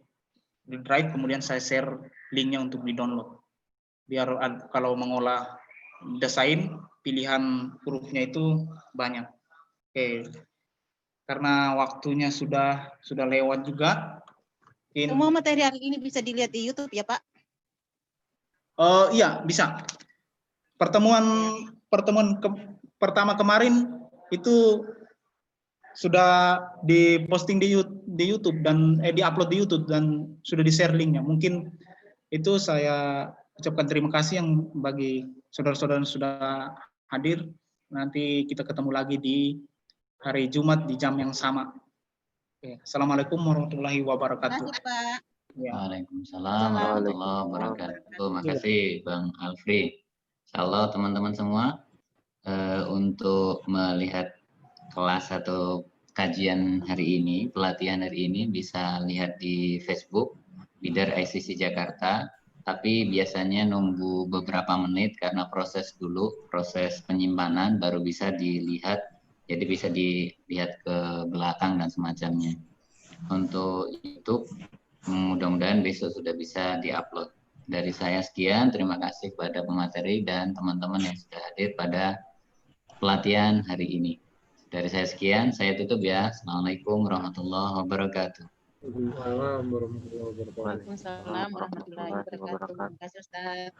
S2: Drive, kemudian saya share linknya untuk di-download. Biar kalau mengolah desain, pilihan hurufnya itu banyak. Oke, karena waktunya sudah lewat juga.
S5: Semua materi hari ini bisa dilihat di YouTube ya Pak?
S2: Iya, bisa. Pertemuan pertama kemarin itu sudah diposting di YouTube dan diupload di YouTube dan sudah di-share linknya. Mungkin itu saya ucapkan terima kasih yang bagi saudara-saudara yang sudah hadir. Nanti kita ketemu lagi di hari Jumat di jam yang sama. Oke. Assalamualaikum warahmatullahi wabarakatuh.
S5: Terima kasih Pak.
S2: Ya.
S1: Waalaikumsalam warahmatullahi wabarakatuh. Makasih Bang Alfri. Insyaallah teman-teman semua untuk melihat kelas atau kajian hari ini, pelatihan hari ini bisa lihat di Facebook Bidar ICC Jakarta, tapi biasanya nunggu beberapa menit karena proses penyimpanan baru bisa dilihat, jadi bisa dilihat ke belakang dan semacamnya. Untuk YouTube mudah-mudahan besok sudah bisa diupload. Dari saya sekian, terima kasih kepada pemateri dan teman-teman yang sudah hadir pada pelatihan hari ini. Dari saya sekian, saya tutup ya. Assalamualaikum warahmatullahi wabarakatuh.
S8: Waalaikumsalam warahmatullahi wabarakatuh.
S5: Waalaikumsalam warahmatullahi wabarakatuh. Terima kasih Ustaz.